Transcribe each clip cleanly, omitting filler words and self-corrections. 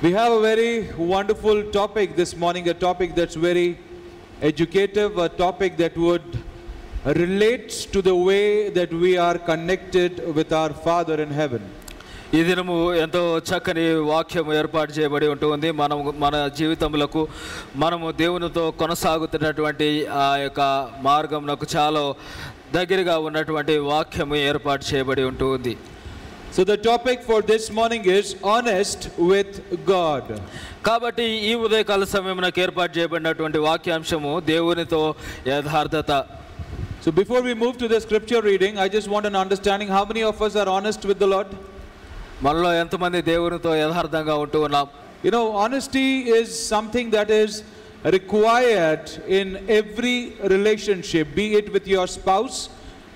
We have a very wonderful topic this morning, a topic that's very educative, a topic that would relate to the way that we are connected with our Father in heaven. ఈ దినము ఎంతో చక్కని వాక్యం ఏర్పాటు చేయబడి ఉంటుంది. మన జీవితములకు మనము దేవునితో కొనసాగుతున్నటువంటి ఆ యొక్క మార్గమునకు చాలా దగ్గరగా ఉన్నటువంటి వాక్యము ఏర్పాటు చేయబడి ఉంటుంది. So the topic for this morning is honest with God. కాబట్టి ఈ ఉదయకాల సమయమునకు ఏర్పాటు చేయబడినటువంటి వాక్యాంశము దేవునితో యథార్థత. So before we move to the scripture reading, I just want an understanding, how many of us are honest with the Lord? మనలో ఎంతమంది దేవునితో యథార్థంగా ఉంటూ ఉన్నాం? You know, honesty is something that is required in every relationship, be it with your spouse,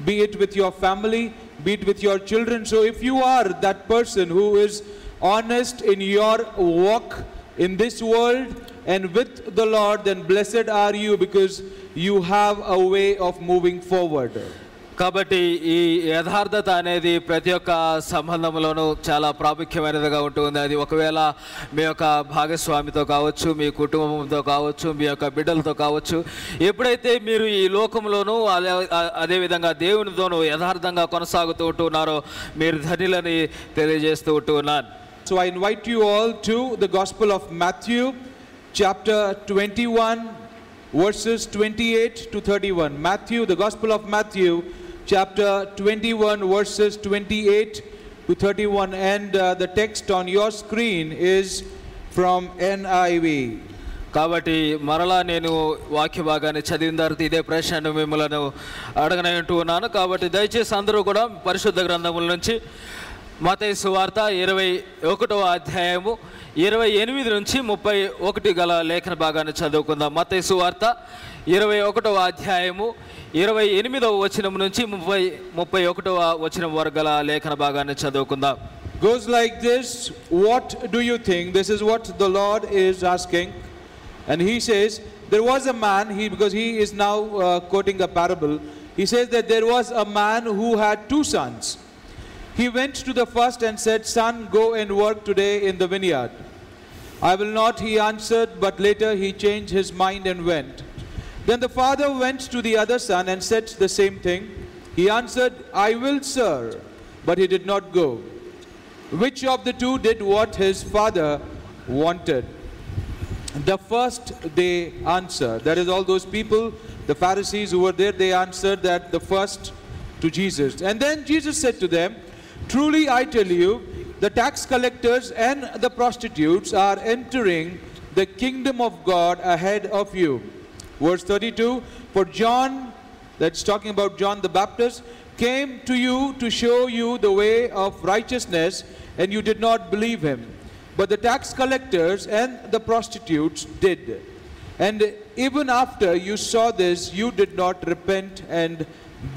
be it with your family, be it with your children. So if you are that person who is honest in your walk in this world and with the Lord, then blessed are you, because you have a way of moving forward. కాబట్టి ఈ యథార్థత అనేది ప్రతి ఒక్క సంబంధంలోనూ చాలా ప్రాముఖ్యమైనదిగా ఉంటుంది. అది ఒకవేళ మీ యొక్క భాగస్వామితో కావచ్చు, మీ కుటుంబంతో కావచ్చు, మీ యొక్క బిడ్డలతో కావచ్చు. ఎప్పుడైతే మీరు ఈ లోకంలోనూ అదేవిధంగా దేవునితోనూ యథార్థంగా కొనసాగుతూ ఉంటున్నారో మీరు ధన్యులని తెలియజేస్తూ ఉంటున్నాను. So I invite you all to the Gospel of Matthew, chapter 21, verses 28 to 31. Matthew, the Gospel of Matthew, chapter 21, verses 28 to 31, and the text on your screen is from NIV. కాబట్టి మరలా నేను వాక్య భాగాన్ని చదివిన తర్వాత ఇదే ప్రశ్నను మిమ్మల్ని అడగనంటూ ఉన్నాను. కాబట్టి దయచేసి అందరూ కూడా పరిశుద్ధ గ్రంథముల నుంచి మత్తయి సువార్త 21వ అధ్యాయము 28 నుంచి 31 గల లేఖన భాగాన్ని చదువుకుందాం. మత్తయి సువార్త 21వ అధ్యాయము 28వ వచనం నుంచి 31వ వచనం వరకు గల లేఖన భాగాన్ని చదువుకుందాం. Goes like this: what do you think? This is what the Lord is asking, and he says, there was a man, because he is now quoting a parable. He says that there was a man who had 2 sons. He went to the first and said, "Son, go and work today in the vineyard." "I will not," he answered, but later he changed his mind and went. Then the father went to the other son and said the same thing. He answered, "I will, sir," but he did not go. Which of the 2 did what his father wanted? The first, they answered. That is, all those people, the Pharisees who were there, they answered that the first to Jesus. And then Jesus said to them, "Truly I tell you, the tax collectors and the prostitutes are entering the kingdom of God ahead of you." Verse 32, "For John," that's talking about John the Baptist, "came to you to show you the way of righteousness, and you did not believe him. But the tax collectors and the prostitutes did. And even after you saw this, you did not repent and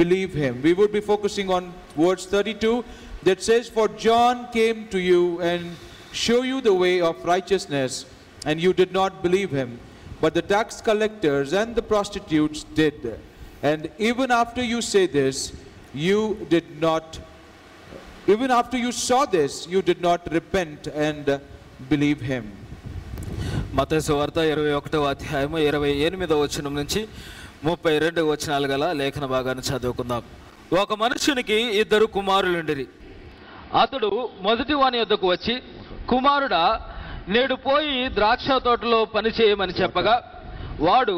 believe him." We would be focusing on verse 32 that says, "For John came to you and show you the way of righteousness, and you did not believe him. But the tax collectors and the prostitutes did. And even after you say this, even after you saw this, you did not repent and believe him." మత్తయి సువార్త 21వ అధ్యాయము 28వ వచనం నుంచి 32 వచనాలు గల లేఖన భాగాన్ని చదువుకుందాం. ఒక మనుషునికి 2 కుమారులుండిరి. అతడు మొదటి వాని యొద్దకు వచ్చి, "కుమారుడా, నేడు పోయి ద్రాక్ష తోటలో పని చేయమని చెప్పగా వాడు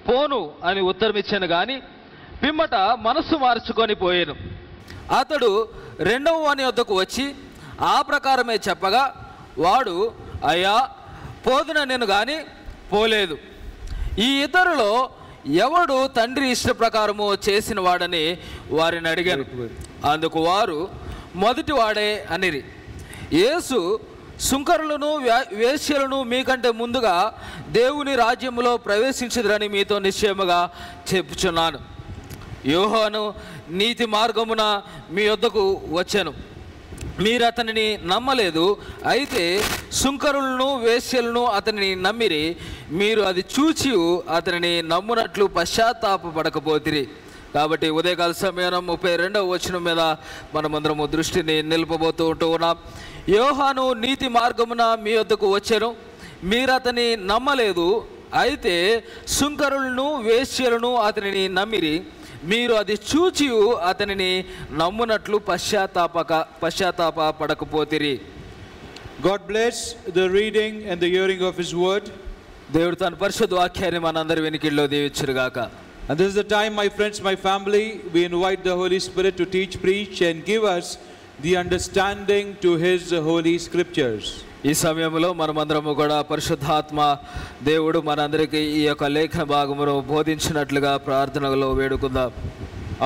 పోను అని ఉత్తరమిచ్చాను గాని పిమ్మట మనస్సు మార్చుకొని పోయాను. అతడు రెండవ వాని యొద్దకు వచ్చి ఆ ప్రకారమే చెప్పగా వాడు, అయ్యా, పోదుననెను గాని పోలేదు. ఈ ఇద్దరిలో ఎవడు తండ్రి ఇష్ట ప్రకారము చేసిన వాడని వారిని అడిగాను. అందుకు వారు, మొదటి వాడే అనిరి. యేసు, సుంకరులను వేశ్యలను మీకంటే ముందుగా దేవుని రాజ్యములో ప్రవేశించుదురని మీతో నిశ్చయముగా చెప్పుచున్నాను. యోహాను నీతి మార్గమున మీ యొద్దకు వచ్చాను, మీరు అతనిని నమ్మలేదు. అయితే సుంకరులను వేశ్యలను అతనిని నమ్మిరి. మీరు అది చూచి అతనిని నమ్మునట్లు పశ్చాత్తాపపడకపోతిరి. కాబట్టి ఉదయకాల సమయం 32వ వచనం మీద మనమందరము దృష్టిని నిలుపబోతూ ఉన్నాం. యోహాను నీతి మార్గమున మీ వద్దకు వచ్చెను, మీరు అతని నమ్మలేదు. అయితే సుంకరులను వేశ్యలను అతనిని నమ్మిరి. మీరు అది చూచి అతనిని నమ్మునట్లు పశ్చాత్తాపడకపోతిరి. God bless the reading and the hearing of His word. దేవుడు తన పరిశుద్ధ వాక్యాన్ని మనందరి వెనుకల్లో దీవించునుగాక. And this is the time, my friends, my family, we invite the Holy Spirit to teach, preach and give us the understanding to His holy scriptures. ఈ సమయంలో మనమందరము కూడా పరిశుద్ధాత్మ దేవుడు మనందరికీ ఈ యొక్క లేఖన భాగమును బోధించినట్లుగా ప్రార్థనలో వేడుకుందాం.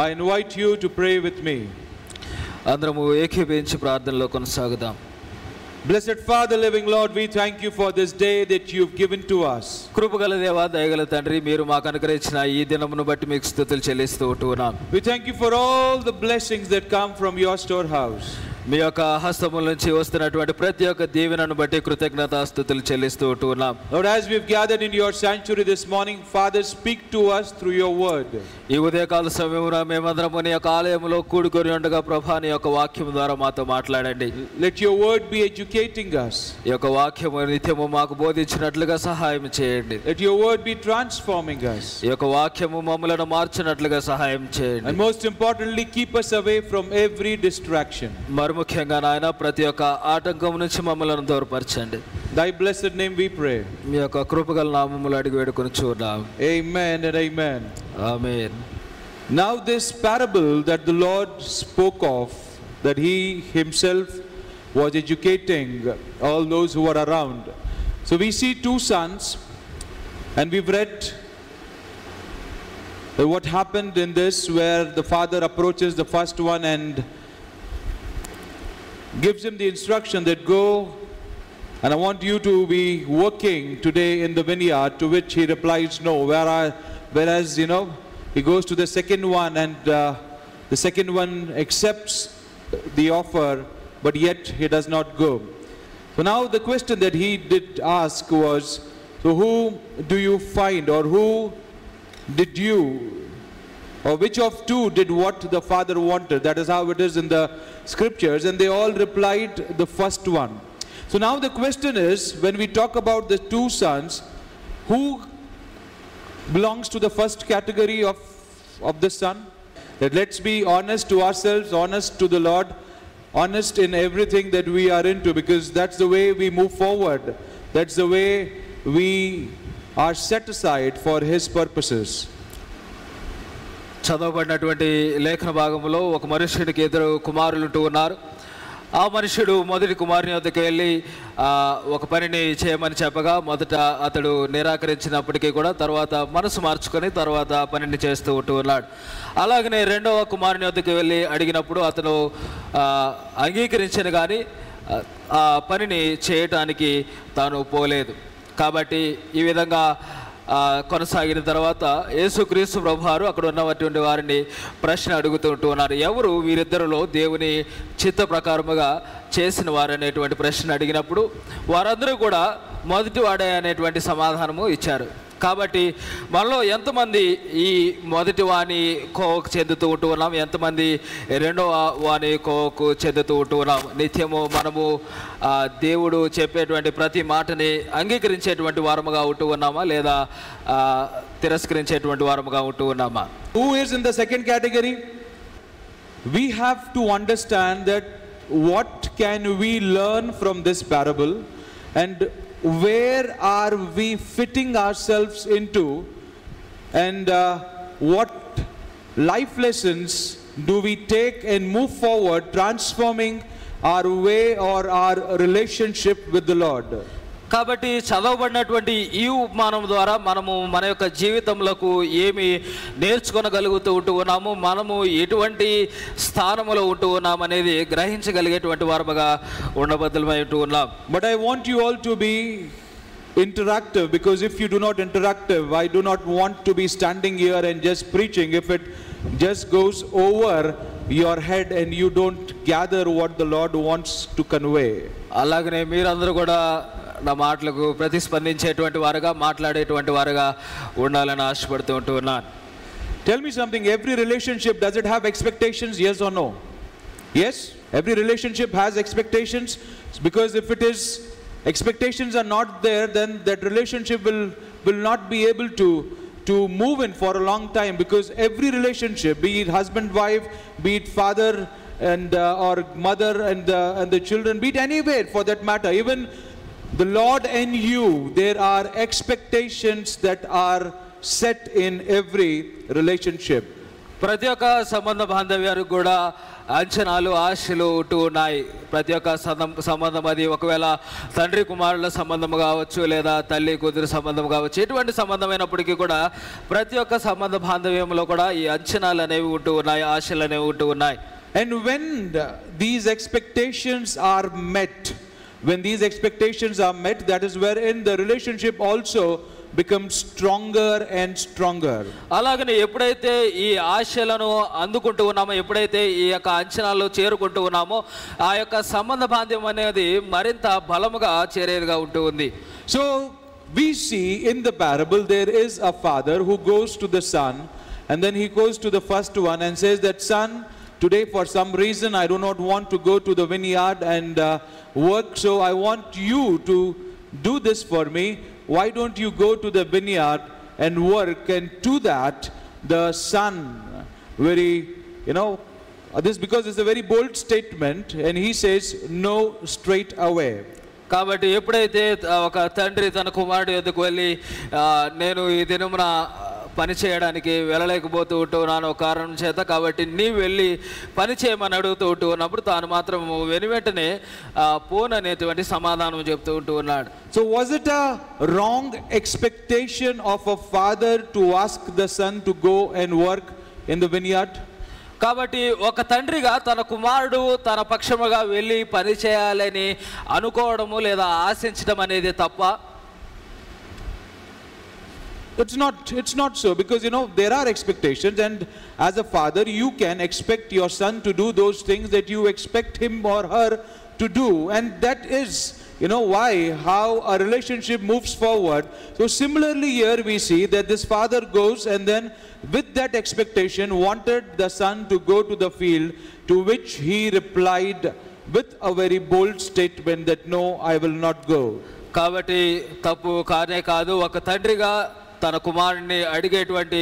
I invite you to pray with me. అందరము ఏకీభవించి ప్రార్థనలో కొనసాగుదాం. Blessed Father, living Lord, we thank you for this day that you've given to us. కృపగల దేవా, దయగల తండ్రి, మీరు మాకు అనుగ్రహించిన ఈ దినమును బట్టి మీకు స్తుతులు చెల్లిస్తూ ఉంటున్నాం. We thank you for all the blessings that come from your storehouse. మీ యొక్క హస్తముల నుంచి వస్తున్నటువంటి ప్రతి ఒక్క దీవెనను బట్టి కృతజ్ఞతాస్తుతులు చెల్లిస్తూ ఉంటున్నాం. Lord, as we've gathered in your sanctuary this morning, Father, speak to us through your word. ఈ ఉదయకాల సమయమున మేమందరము నీ యొక్క ఆలయంలో కూడుకొని ఉండగా ప్రభా నీ యొక్క వాక్యం ద్వారా మాతో మాట్లాడండి. Let your word be educating us. ఈ యొక్క వాక్యము నిత్యము మాకు బోధించినట్లుగా సహాయం చేయండి. Let your word be transforming us. ఈ యొక్క వాక్యము మమ్మలను మార్చినట్లుగా సహాయం చేయండి. And most importantly, keep us away from every distraction. ముఖ్యంగా నాయన ప్రతి ఒక్క ఆటంకం నుంచి మమ్మల్ని దూరపరచండి. Thy blessed name we pray. మీ యొక్క కృపగల నామములో అడిగి వేడుకొనుచున్నాం. Amen and amen. Amen. Now this parable that the Lord spoke of, that he himself was educating all those who were around. So we see two sons, and we've read what happened in this, where the father approaches the first one and gives him the instruction that go, and I want you to be working today in the vineyard, to which he replies no. Whereas he goes to the second one, and the second one accepts the offer, but yet he does not go. So now the question that he did ask was, so who do you find, or who did you, or which of two did what the father wanted? That is how it is in the scriptures, and they all replied the first one. So now the question is, when we talk about the two sons, who belongs to the first category of the son? That let's be honest to ourselves, honest to the Lord, honest in everything that we are into, because that's the way we move forward. That's the way we are set aside for His purposes. చదవబడినటువంటి లేఖన భాగంలో ఒక మనుష్యుడికి ఇద్దరు కుమారులు ఉన్నారు. ఆ మనుష్యుడు మొదటి కుమారుని వద్దకు వెళ్ళి ఒక పనిని చేయమని చెప్పగా మొదట అతడు నిరాకరించినప్పటికీ కూడా తర్వాత మనసు మార్చుకొని తర్వాత పనిని చేస్తూ ఉన్నాడు. అలాగనే రెండవ కుమారుని వద్దకు వెళ్ళి అడిగినప్పుడు అతను అంగీకరించను కానీ ఆ పనిని చేయటానికి తాను పోలేదు. కాబట్టి ఈ విధంగా కొనసాగిన తర్వాత యేసుక్రీస్తు ప్రభువారు అక్కడ ఉన్నటువంటి వారిని ప్రశ్న అడుగుతూ ఉన్నారు. ఎవరు వీరిద్దరిలో దేవుని చిత్త ప్రకారముగా చేసిన వారు అనేటువంటి ప్రశ్న అడిగినప్పుడు వారందరూ కూడా మొదటి వాడే అనేటువంటి సమాధానము ఇచ్చారు. కాబట్టి మనలో ఎంతమంది ఈ మొదటి వాని కోవకు చెందుతూ ఉన్నాం, ఎంతమంది రెండవ వాని కోవకు చెందుతూ ఉన్నాం? నిత్యము మనము దేవుడు చెప్పేటువంటి ప్రతి మాటని అంగీకరించేటువంటి వారముగా ఉంటూ ఉన్నామా, లేదా తిరస్కరించేటువంటి వారముగా ఉంటూ ఉన్నామా? Who is in the second category? We have to understand that what can we learn from this parable, and where are we fitting ourselves into, and what life lessons do we take and move forward, transforming our way or our relationship with the Lord. కాబట్టి చదవబడినటువంటి ఈ ఉపమానం ద్వారా మనము మన యొక్క జీవితంలోకి ఏమి నేర్చుకోగలుగుతూ ఉన్నాము, మనము ఎటువంటి స్థానంలో ఉంటూ ఉన్నాం అనేది గ్రహించగలిగేటువంటి వారముగా ఉండబద్దలమై ఉన్నాం. But I want you all to be interactive, because if you do not interactive, I do not want to be standing here and just preaching. If it just goes over your head and you don't gather what the Lord wants to convey. అలాగనే మీరందరూ కూడా నా మాటలకు ప్రతిస్పందించేటువంటి వారుగా మాట్లాడేటువంటి వారుగా ఉండాలని ఆశపడుతూ ఉన్నాను. Tell me something, every relationship, does it have expectations, yes or no? Yes, every relationship has expectations, because if it is, expectations are not there, then that relationship will not be able to move in for a long time, because every relationship, be it husband, wife, be it father and or mother and the children, be it anywhere for that matter, even the Lord and you, there are expectations that are set in every relationship. ప్రతి ఒక్క సంబంధ బాంధవ్యానికి కూడా అంచనాలు ఆశలు ఉంటూ ఉన్నాయి. ప్రతి ఒక్క సంబంధం అది ఒకవేళ తండ్రి కుమారుల సంబంధం కావచ్చు, లేదా తల్లి కూతురు సంబంధం కావచ్చు, ఎటువంటి సంబంధమైనప్పటికీ కూడా ప్రతి ఒక్క సంబంధ బాంధవ్యంలో కూడా ఈ అంచనాలు అనేవి ఉంటూ ఉన్నాయి, ఆశలు అనేవి ఉంటూ ఉన్నాయి. And when these expectations are met, that is wherein the relationship also becomes stronger and stronger. అలాగనే ఎప్పుడైతే ఈ ఆశలను అందుకుంటూ ఉన్నామో, ఎప్పుడైతే ఈ యొక్క అంచనాలు చేరుకుంటూ ఉన్నామో, ఆ యొక్క సంబంధ బాంధ్యం అనేది మరింత బలముగా చేరేదిగా ఉంటూ ఉంది. So we see in the parable there is a father who goes to the son, and then he goes to the first one and says that, son, today for some reason I do not want to go to the vineyard and work, so I want you to do this for me. Why don't you go to the vineyard and work? And to that the son, very, this because it's a very bold statement, and he says no straight away. కాబట్టి ఎప్పుడైతే ఒక తండ్రి తన కుమారుడు యొద్దకు వెళ్ళి, నేను ఈ దినమున పని చేయడానికి వెళ్ళలేకపోతూ ఉంటున్నాను ఒక కారణం చేత, కాబట్టి నీవు వెళ్ళి పని చేయమని అడుగుతూ ఉంటూ ఉన్నప్పుడు తాను మాత్రం వెంటనే పోను అనేటువంటి సమాధానం చెప్తూ ఉంటూ ఉన్నాడు. So was it a wrong expectation of a father to ask the son to go and work in the vineyard? కాబట్టి ఒక తండ్రిగా తన కుమారుడు తన పక్షముగా వెళ్ళి పని చేయాలని అనుకోవడము లేదా ఆశించడం అనేది తప్ప? It's not so, because there are expectations, and as a father you can expect your son to do those things that you expect him or her to do, and that is how a relationship moves forward. So similarly here we see that this father goes, and then with that expectation wanted the son to go to the field, to which he replied with a very bold statement that no, I will not go. కాబట్టి తప్పు కానే కాదు, ఒక తండ్రిగా తన కుమారుడిని అడిగేటువంటి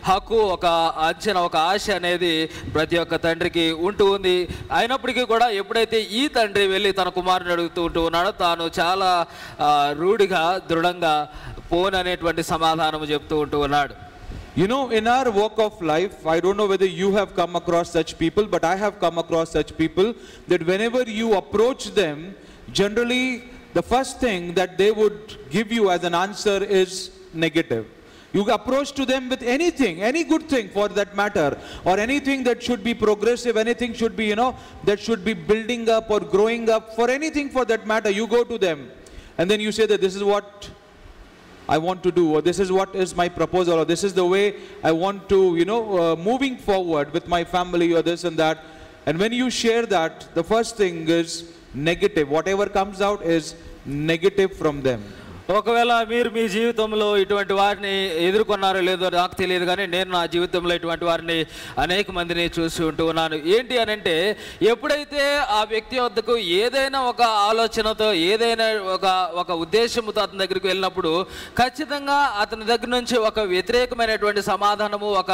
హక్కు, ఒక అంచనా, ఒక ఆశ అనేది ప్రతి ఒక్క తండ్రికి ఉంటూ ఉంది. అయినప్పటికీ కూడా ఎప్పుడైతే ఈ తండ్రి వెళ్ళి తన కుమారుని అడుగుతూ ఉంటూ ఉన్నాడో, తాను చాలా రూఢిగా దృఢంగా పోననేటువంటి సమాధానం చెప్తూ ఉంటూ ఉన్నాడు. In our walk of life, I don't know whether you have come across such people, but I have come across such people that whenever you approach them, generally the first thing that they would give you as an answer is negative. You approach to them with anything, any good thing for that matter, or anything that should be progressive, anything should be, that should be building up or growing up, for anything for that matter, you go to them and then you say that this is what I want to do, or this is what is my proposal, or this is the way I want to, moving forward with my family, or this and that. And when you share that, the first thing is negative. Whatever comes out is negative from them. ఒకవేళ మీరు మీ జీవితంలో ఇటువంటి వారిని ఎదుర్కొన్నారో లేదో నాకు తెలియదు, కానీ నేను నా జీవితంలో ఇటువంటి వారిని అనేక మందిని చూసి ఉంటూ ఉన్నాను. ఏంటి అని అంటే, ఎప్పుడైతే ఆ వ్యక్తి వద్దకు ఏదైనా ఒక ఆలోచనతో, ఏదైనా ఒక ఉద్దేశంతో అతని దగ్గరికి వెళ్ళినప్పుడు ఖచ్చితంగా అతని దగ్గర నుంచి ఒక వ్యతిరేకమైనటువంటి సమాధానము, ఒక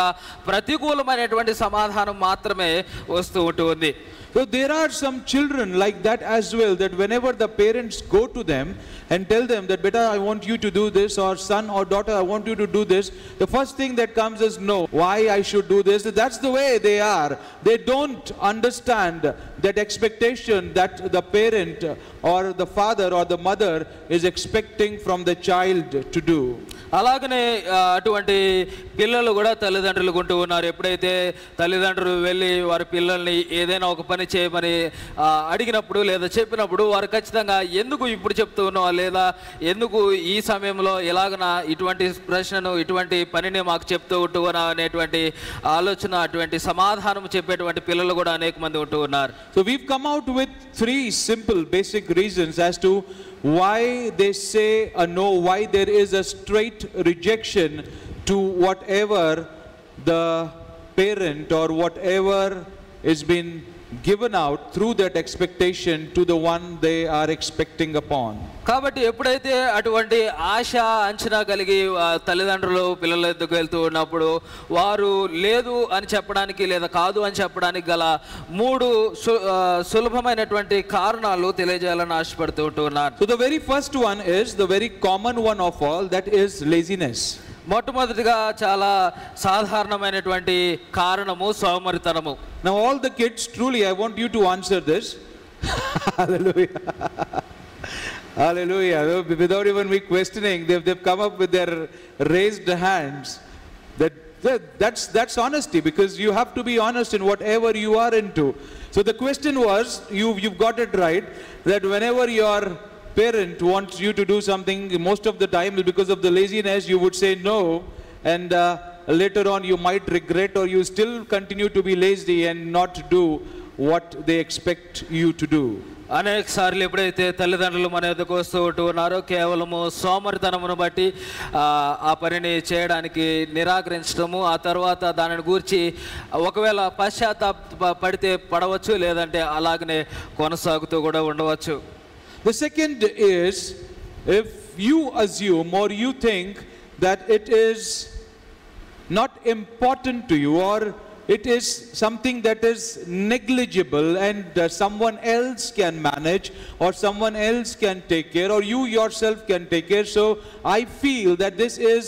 ప్రతికూలమైనటువంటి సమాధానం మాత్రమే వస్తూ ఉంటుంది. So there are some children like that as well, that whenever the parents go to them and tell them that, beta, I want you to do this, or son or daughter, I want you to do this, the first thing that comes is no. Why I should do this? That's the way they are. They don't understand that expectation that the parent or the father or the mother is expecting from the child to do. అలాగనే అటువంటి పిల్లలు కూడా తల్లిదండ్రులు ఉంటూ ఉన్నారు. ఎప్పుడైతే తల్లిదండ్రులు వెళ్ళి వారి పిల్లల్ని ఏదైనా ఒక పని చేయమని అడిగినప్పుడు లేదా చెప్పినప్పుడు, వారు ఖచ్చితంగా ఎందుకు ఇప్పుడు చెప్తూ ఉన్నావా, లేదా ఎందుకు ఈ సమయంలో ఎలాగనా ఇటువంటి ప్రశ్నను, ఇటువంటి పనిని మాకు చెప్తూ ఉంటూ ఉన్నా అనేటువంటి ఆలోచన, అటువంటి సమాధానం చెప్పేటువంటి పిల్లలు కూడా అనేక మంది ఉంటూ ఉన్నారు. So we've come out with 3 simple basic reasons as to why they say a no, why there is a straight rejection to whatever the parent or whatever is been given out through that expectation to the one they are expecting upon. కాబట్టి ఎప్పుడైతే అటువంటి ఆశ అంచనా కలిగి తల్లిదండ్రులు పిల్లల ఎద్దుకు వెళ్తూ ఉన్నప్పుడు వారు లేదు అని చెప్పడానికి లేదా కాదు అని చెప్పడానికి గల 3 సులభమైనటువంటి కారణాలు తెలియజేయాలని ఆశపడుతూ ఉంటున్నారు. So the very first one is the very common one of all, that is laziness. మొట్టమొదటిగా చాలా సాధారణమైనటువంటి కారణము సోమరితనము. Now all the kids, truly I want you to answer this. Hallelujah. Hallelujah. Without even me questioning, they've come up with their raised hands. That's honesty, because you have to be honest in whatever you are into. So the question was, you've got it right, that whenever your parent wants you to do something, most of the time because of the laziness you would say no, and later on you might regret, or you still continue to be lazy and not do what they expect you to do. అనేక సార్లు ఎప్పుడైతే తల్లిదండ్రులు మన ఎదుకు వస్తూ ఉన్నారో కేవలము సోమరితనమును బట్టి ఆ పనిని చేయడానికి నిరాకరించడము, ఆ తర్వాత దానిని గూర్చి ఒకవేళ పశ్చాత్తాపడితే పడవచ్చు, లేదంటే అలాగనే కొనసాగుతూ కూడా ఉండవచ్చు. The second is, if you assume or you think that it is not important to you, or it is something that is negligible and someone else can manage, or someone else can take care, or you yourself can take care, so I feel that this is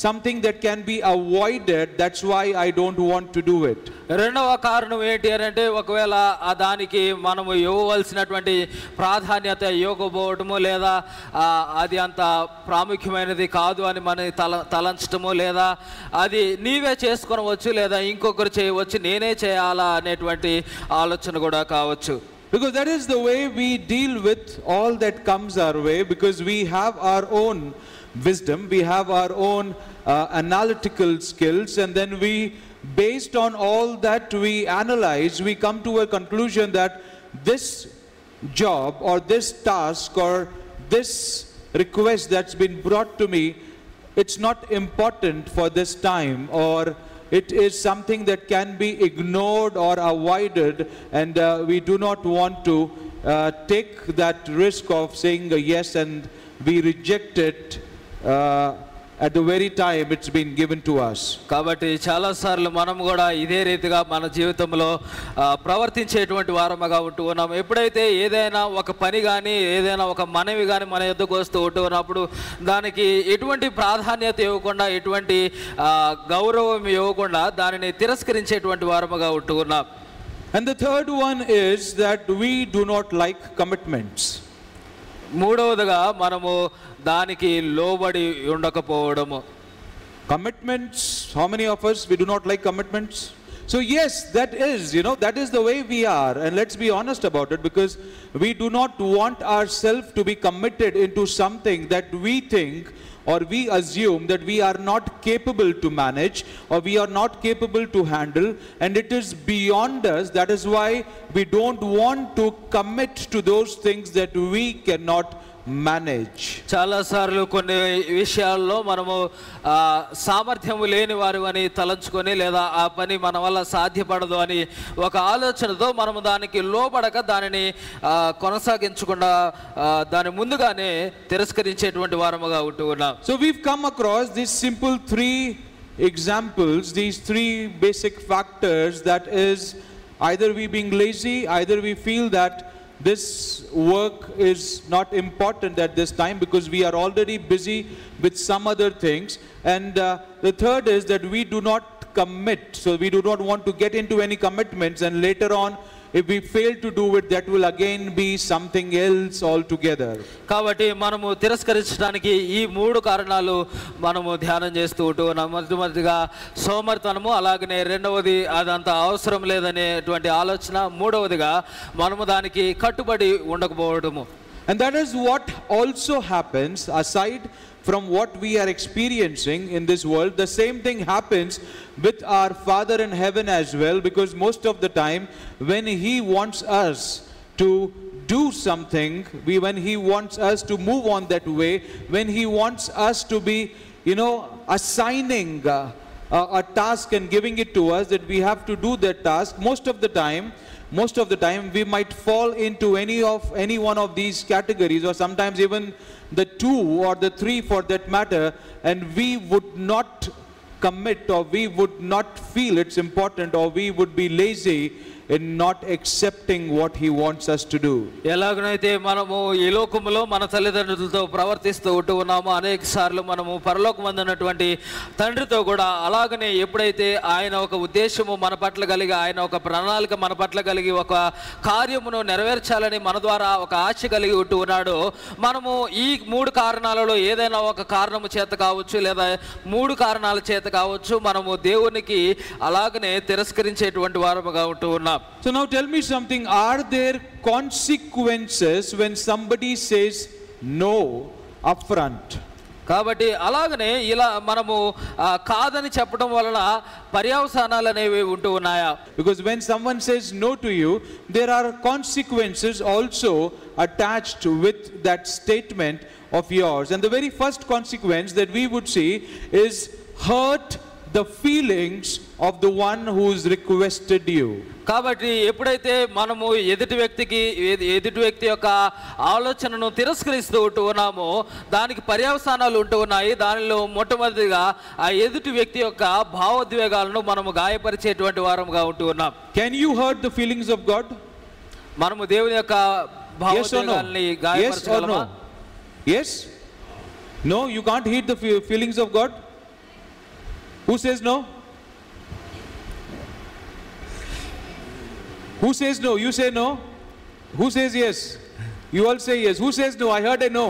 something that can be avoided, that's why I don't want to do it. రెండవ కారణం ఏంటి అంటే, ఒకవేళ దానికి మనము ఇవ్వవలసినటువంటి ప్రాధాన్యత ఇవ్వకపోవటము, లేదా అది అంత ప్రాముఖ్యమైనది కాదు అని మన తలంచటము, లేదా అది నీవే చేసుకొనవచ్చు, లేదా ఇంకొకరు చేయవచ్చు, నేనే చేయాలా అనేటువంటి ఆలోచన కూడా కావచ్చు. Because that is the way we deal with all that comes our way, because we have our own wisdom, we have our own analytical skills, and then we, based on all that we analyze, we come to a conclusion that this job or this task or this request that's been brought to me, it's not important for this time, or it is something that can be ignored or avoided, and we do not want to take that risk of saying yes, and we reject it at the very time it's been given to us. కాబట్టి చాలా సార్లు మనం కూడా ఇదే రీతిగా మన జీవితంలో ప్రవర్తించేటువంటి వారముగా ఉంటూ ఉన్నాం. ఎప్పుడైతే ఏదైనా ఒక పని కానీ, ఏదైనా ఒక మనవి కానీ మన ఎద్దుకు వస్తూ ఉన్నప్పుడు దానికి ఎటువంటి ప్రాధాన్యత ఇవ్వకుండా, ఎటువంటి గౌరవం ఇవ్వకుండా దానిని తిరస్కరించేటువంటి వారముగా ఉంటూ ఉన్నాం. And the third one is that we do not like commitments. మూడవదిగా మనము దానికి లోబడి ఉండకపోవడము. Commitments, how many of us we do not like commitments? So yes, that is, that is the way we are, and let's be honest about it, because we do not want ourselves to be committed into something that we think or we assume that we are not capable to manage, or we are not capable to handle, and it is beyond us. That is why we don't want to commit to those things that we cannot manage. చాలా సార్లు కొన్ని విషయాల్లో మనము సామర్థ్యం లేని వారు అని తలంచుకొని, లేదా ఆ పని మన వల్ల సాధ్యపడదు అని ఒక ఆలోచనతో మనము దానికి లోబడక దానిని కొనసాగించకుండా దాని ముందుగానే తిరస్కరించేటువంటి వారముగా ఉంటూ ఉన్నాం. So we've come across these simple 3 examples, these 3 basic factors, that is either we being lazy, either we feel that this work is not important at this time because we are already busy with some other things, and the third is that we do not commit, so we do not want to get into any commitments, and later on if we fail to do it, that will again be something else altogether. కాబట్టి మనము తిరస్కరించడానికి ఈ 3 కారణాలు మనము ధ్యానం చేస్తూ ఉన్నాం. మొదటిగా సోమరితనము, అలాగనే రెండవది అదంత అవసరం లేదనేటువంటి ఆలోచన, మూడవదిగా మనము దానికి కట్టుబడి ఉండకపోవడము. And that is what also happens aside from what we are experiencing in this world. The same thing happens with our Father in heaven as well, because most of the time when He wants us to do something, when He wants us to move on that way, when He wants us to be, assigning a task and giving it to us, that we have to do that task, most of the time we might fall into any one of these categories, or sometimes even the two or the three for that matter, and we would not commit, or we would not feel it's important, or we would be lazy in not accepting what he wants us to do. ఎలాగనైతే మనము ఈ లోకములో మన తల్లిదండ్రులతో ప్రవర్తిస్తూ ఉన్నామో, అనేక సార్లు మనము పరలోకమందున్నటువంటి తండ్రితో కూడా అలాగనే ఎప్పుడైతే ఆయన ఒక ఉద్దేశము మన పట్ల కలిగి, ఆయన ఒక ప్రణాళిక మన పట్ల కలిగి, ఒక కార్యమును నెరవేర్చాలని మన ద్వారా ఒక ఆశ కలిగి ఉన్నాడో, మనము ఈ 3 కారణాలలో ఏదైనా ఒక కారణము చేత కావచ్చు, లేదా 3 కారణాల చేత కావచ్చు, మనము దేవునికి అలాగనే తిరస్కరించేటువంటి వారముగా ఉన్నాం. So now tell me something, are there consequences when somebody says no upfront? కాబట్టి అలాగనే ఇలా మనము కాదని చెప్పడం వలన పర్యవసానాలు అనేవి ఉన్నాయా? Because when someone says no to you, there are consequences also attached with that statement of yours, and the very first consequence that we would see is hurt the feelings of the one who's requested you. కాబట్టి ఎప్పుడైతే మనము ఎదుటి వ్యక్తి యొక్క ఆలోచనను తిరస్కరిస్తూ ఉన్నామో, దానికి పర్యవసానాలు ఉన్నాయి. దానిలో మొట్టమొదటిగా ఆ ఎదుటి వ్యక్తి యొక్క భావోద్వేగాలను మనము గాయపరిచేటువంటి వారంగా ఉన్నాం. Can you hurt the feelings of God? మనము దేవుని యొక్క భావోద్వేగాల్ని గాయపరచగలమా? Yes? No, you can't hurt the feelings of God. Who says no? Who says no? You say no. Who says yes? You all say yes. Who says no? I heard a no.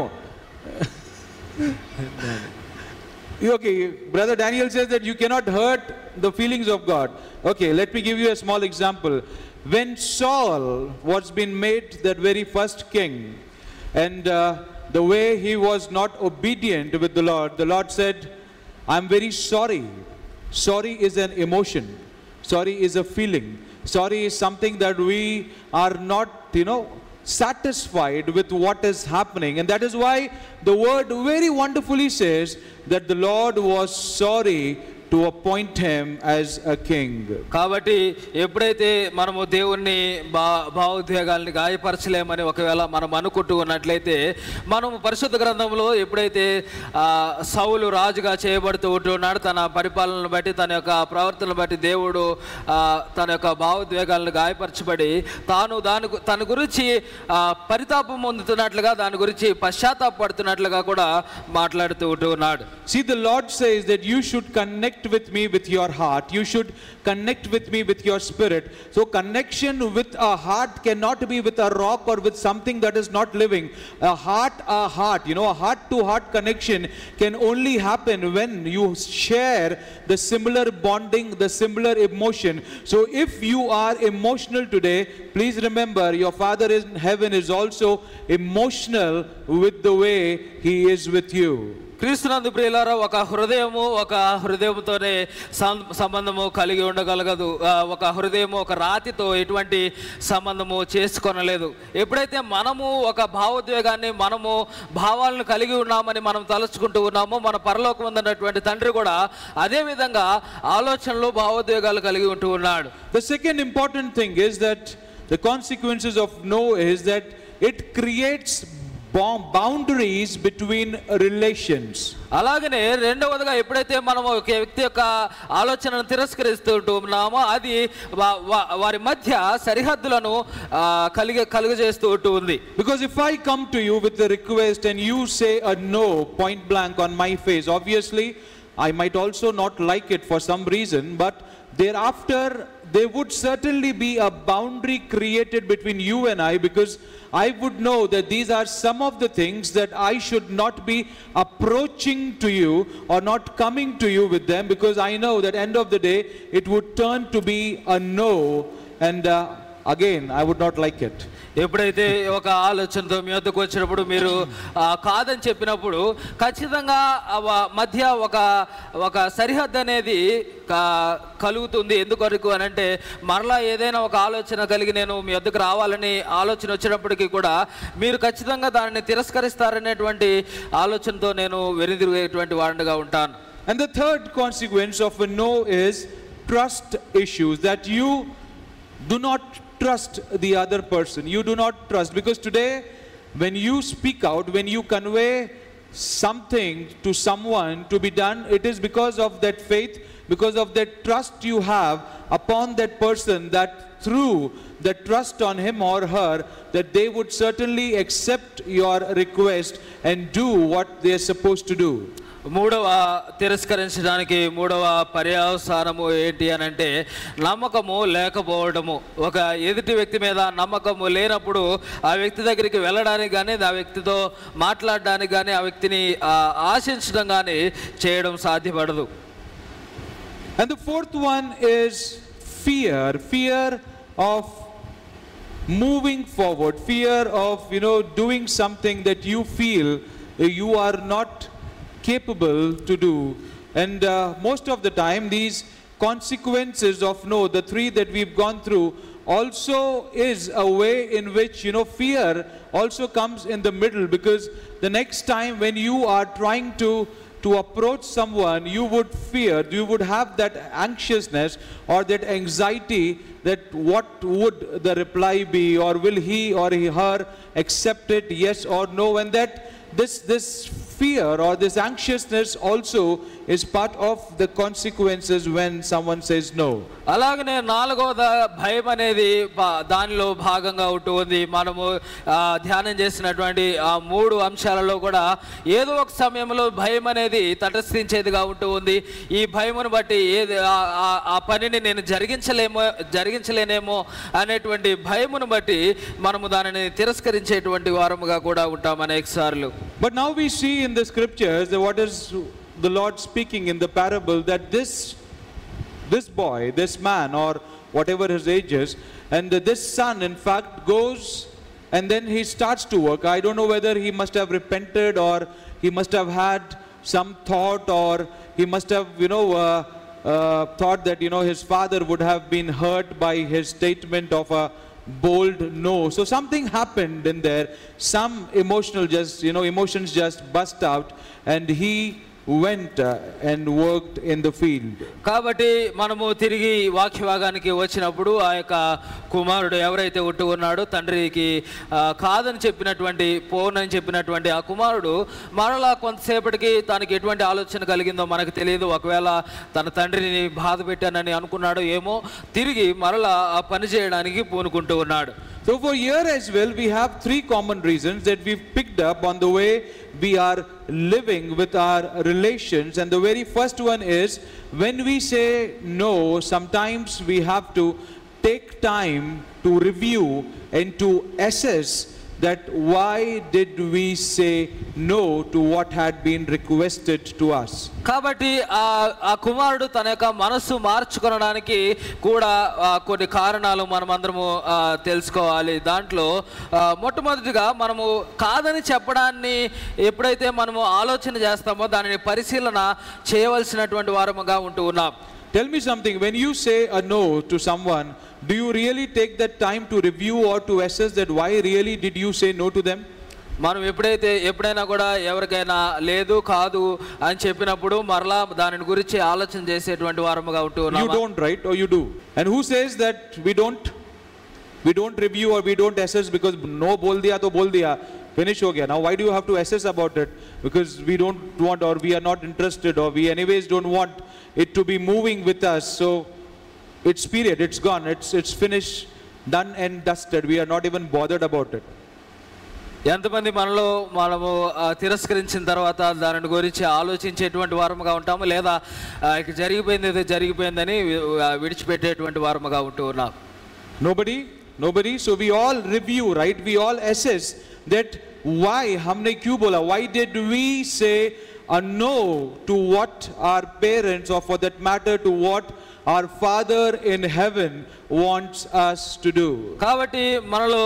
Okay, Brother Daniel says that you cannot hurt the feelings of God. Okay, let me give you a small example. When Saul was being made that very first king, and the way he was not obedient with the Lord said, I'm very sorry. Sorry is an emotion. Sorry is a feeling. Sorry is something that we are not, satisfied with what is happening. And that is why the word very wonderfully says that the Lord was sorry to appoint him as a king. కాబట్టి ఎప్పుడైతే మనము దేవుని భావోద్వేగాల్ని గాయపరచలేమని ఒకవేళ మనం అనుకుంటూ ఉన్నట్లయితే, మనము పరిశుద్ధ గ్రంథంలో ఎప్పుడైతే సౌలు రాజుగా చేయబడుతూ ఉంటున్నాడు, తన పరిపాలనను బట్టి, తన యొక్క ప్రవర్తనను బట్టి దేవుడు తన యొక్క భావోద్వేగాలను గాయపరచబడి తన గురించి పరితాపం పొందుతున్నట్లుగా, దాని గురించి పశ్చాత్తాపడుతున్నట్లుగా కూడా మాట్లాడుతూ ఉంటున్నాడు. See, the Lord says that you should connect with me with your heart. You should connect with me with your spirit. So connection with a heart cannot be with a rock or with something that is not living. A heart, a heart to heart connection can only happen when you share the similar bonding, the similar emotion. So if you are emotional today, please remember your Father in heaven is also emotional with the way he is with you. క్రీస్తునందు ప్రియులారా, ఒక హృదయముతోనే సంబంధము కలిగి ఉండగలగదు. ఒక హృదయము ఒక రాతితో ఎటువంటి సంబంధము చేసుకొనలేదు. ఎప్పుడైతే మనము ఒక భావోద్వేగాన్ని, మనము భావాలను కలిగి ఉన్నామని మనం తలుచుకుంటూ ఉన్నామో, మన పరలోకమందున్నటువంటి తండ్రి కూడా అదే విధంగా ఆలోచనలు, భావోద్వేగాలు కలిగి ఉంటూ ఉన్నాడు. The second important thing is that the consequences of no is that it creates boundaries between relations. అలాగనే రెండవదిగా ఎప్పుడైతే మనం ఒక వ్యక్తి యొక్క ఆలోచనను తిరస్కరిస్తున్నామో, అది వారి మధ్య సరిహద్దులను కలుగజేస్తూ ఉంటుంది. Because if I come to you with a request and you say a no point blank on my face, obviously I might also not like it for some reason, but thereafter there would certainly be a boundary created between you and I, because I would know that these are some of the things that I should not be approaching to you or not coming to you with them, because I know that end of the day it would turn to be a no, and again I would not like it. ఎప్పుడైతే ఒక ఆలోచనతో మీ వద్దకు వచ్చినప్పుడు మీరు కాదని చెప్పినప్పుడు ఖచ్చితంగా మధ్య ఒక సరిహద్దు అనేది కలుగుతుంది. ఎందుకొరకు అని అంటే, మరలా ఏదైనా ఒక ఆలోచన కలిగి నేను మీ వద్దకు రావాలని ఆలోచన వచ్చినప్పటికీ కూడా మీరు ఖచ్చితంగా దానిని తిరస్కరిస్తారనేటువంటి ఆలోచనతో నేను వెనుదిరిగేటువంటి వాడిగా ఉంటాను. And the third consequence of a no is trust issues, that you do not trust the other person. You do not trust, because today when you speak out, when you convey something to someone to be done, it is because of that faith, because of that trust you have upon that person, that through the trust on him or her, that they would certainly accept your request and do what they are supposed to do. మూడవ తిరస్కరించడానికి మూడవ పర్యవసానము ఏంటి అని అంటే నమ్మకము లేకపోవడము. ఒక ఎదుటి వ్యక్తి మీద నమ్మకము లేనప్పుడు ఆ వ్యక్తి దగ్గరికి వెళ్ళడానికి కానీ, ఆ వ్యక్తితో మాట్లాడడానికి కానీ, ఆ వ్యక్తిని ఆశించడం కానీ చేయడం సాధ్యపడదు. And the fourth one is fear of moving forward, fear of doing something that you feel you are not capable to do. And most of the time these consequences of no, the three that we've gone through, also is a way in which fear also comes in the middle, because the next time when you are trying to approach someone, you would fear, you would have that anxiousness or that anxiety that what would the reply be, or will he or her accept it, yes or no. And that this fear or this anxiousness also is part of the consequences when someone says no. అలాగనే నాలుగోద భయం అనేది దానిలో భాగంగా ఉంటుంది. మనము ధ్యానం చేసినటువంటి ఆ మూడు అంశాలలో కూడా ఏదో ఒక సమయంలో భయం అనేది తటస్థించేదిగా ఉంటుంది. ఈ భయమును బట్టి ఏది ఆ పనిని నేను జరిగించలేనేమో అనేటువంటి భయమును బట్టి మనము దానిని తిరస్కరించేటువంటి వారముగా కూడా ఉంటాం అనేక సార్లు. But now we see in the scriptures that what is the Lord speaking in the parable, that this boy, this man, or whatever his age is, and this son in fact goes and then he starts to work. I don't know whether he must have repented, or he must have had some thought, or he must have thought that his father would have been hurt by his statement of a bold no. So something happened in there, some emotions just burst out, and he went and worked in the field. కాబట్టి మనము తిరిగి వాక్య భాగానికి వచ్చినప్పుడు ఆ యొక్క కుమారుడు ఎవరైతే ఉంటూ ఉన్నాడో, తండ్రికి కాదని చెప్పినటువంటి పోనని చెప్పినటువంటి ఆ కుమారుడు మరలా కొంతసేపటికి తనకి ఎటువంటి ఆలోచన కలిగిందో మనకు తెలియదు. ఒకవేళ తన తండ్రిని బాధ పెట్టానని అనుకున్నాడో ఏమో, తిరిగి మరలా ఆ పని చేయడానికి పూనుకుంటూ ఉన్నాడు. So for here as well, we have three common reasons that we've picked up on the way we are living with our relations. And the very first one is, when we say no, sometimes we have to take time to review and to assess that why did we say no to what had been requested to us. కాబట్టి ఆ కుమారుడు తన యొక్క మనస్సు మార్చుకోవడానికి కూడా కొన్ని కారణాలు మనమందరము తెలుసుకోవాలి. దాంట్లో మొట్టమొదటిగా మనము కాదని చెప్పడాన్ని ఎప్పుడైతే మనము ఆలోచన చేస్తామో దానిని పరిశీలన చేయవలసినటువంటి వారముగా ఉంటూ ఉన్నాం. Tell me something, when you say a no to someone, do you really take that time to review or to assess that why really did you say no to them? మనం ఎప్పుడైనా కూడా ఎవరికైనా లేదు కాదు అని చెప్పినప్పుడు మరలా దాని గురించి ఆలోచన చేసేటువంటి వారముగా ఉంటూ ఉన్నాం. You don't, right? Or you do? And who says that we don't review or we don't assess because no bol diya to bol diya, finish ho gaya. Now why do you have to assess about it? Because we don't want, or we are not interested, or we anyways don't want it to be moving with us. So it's period, it's gone, it's finished, done and dusted. We are not even bothered about it. ఎంతమంది మనము తిరస్కరించిన తర్వాత దాని గురించి ఆలోచించేటువంటి వారముగా ఉంటాము, లేదా జరిగిపోయిందని విడిచిపెట్టేటువంటి వారముగా ఉంటూ ఉన్నాం. Nobody. So we all review, right? We all assess that why humne kyu bola, why did we say a no to what our parents, or for that matter to what our Father in heaven wants us to do. కాబట్టి మనలో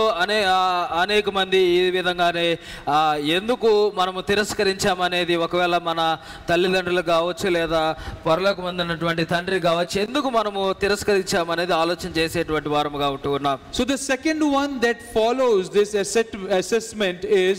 అనేక మంది ఈ విధంగానే ఎందుకు మనము తిరస్కరించామనేది, ఒకవేళ మన తల్లిదండ్రులు కావచ్చు, లేదా పరలోకమందున్నటువంటి తండ్రి కావచ్చు, ఎందుకు మనము తిరస్కరించామనేది ఆలోచన చేసేటువంటి వారముగా ఉంటూ ఉన్నాం. So the second one that follows this assessment is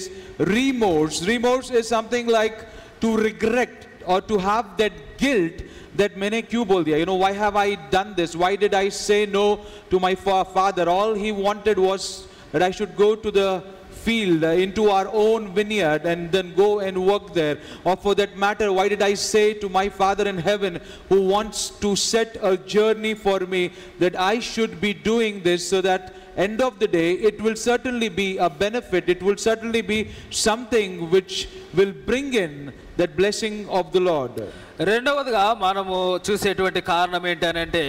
remorse. Remorse is something like to regret or to have that guilt that मैंने क्यों बोल दिया, why have I done this, why did I say no to my father. All he wanted was that I should go to the field, into our own vineyard, and then go and work there. Or for that matter, why did I say to my Father in heaven, who wants to set a journey for me, that I should be doing this, so that end of the day it will certainly be a benefit, it will certainly be something which will bring in that blessing of the Lord. రెండవదిగా మనము చూసేటువంటి కారణం ఏంటంటే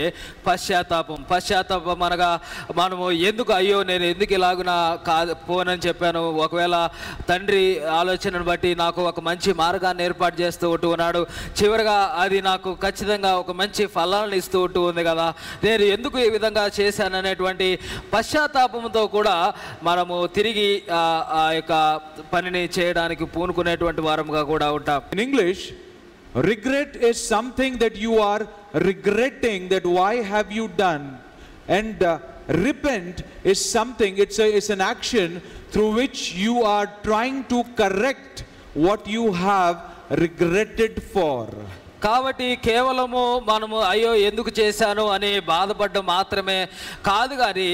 పశ్చాత్తాపం అనగా మనము ఎందుకు అయ్యో నేను ఎందుకు ఇలాగున పోనని చెప్పాను, ఒకవేళ తండ్రి ఆలోచనను బట్టి నాకు ఒక మంచి మార్గాన్ని ఏర్పాటు చేస్తూ ఉంటూ ఉన్నాడు, చివరిగా అది నాకు ఖచ్చితంగా ఒక మంచి ఫలాలను ఇస్తూ ఉంటూ ఉంది కదా, నేను ఎందుకు ఈ విధంగా చేశాను అనేటువంటి పశ్చాత్తాపంతో కూడా మనము తిరిగి ఆ యొక్క పనిని చేయడానికి పూనుకునేటువంటి వారంగా కూడా ఉంటాం. In English, regret is something that you are regretting, that why have you done, and repent is something, it's an action through which you are trying to correct what you have regretted for. కాబట్టి కేవలము మనము అయ్యో ఎందుకు చేశాను అని బాధపడడం మాత్రమే కాదు, కానీ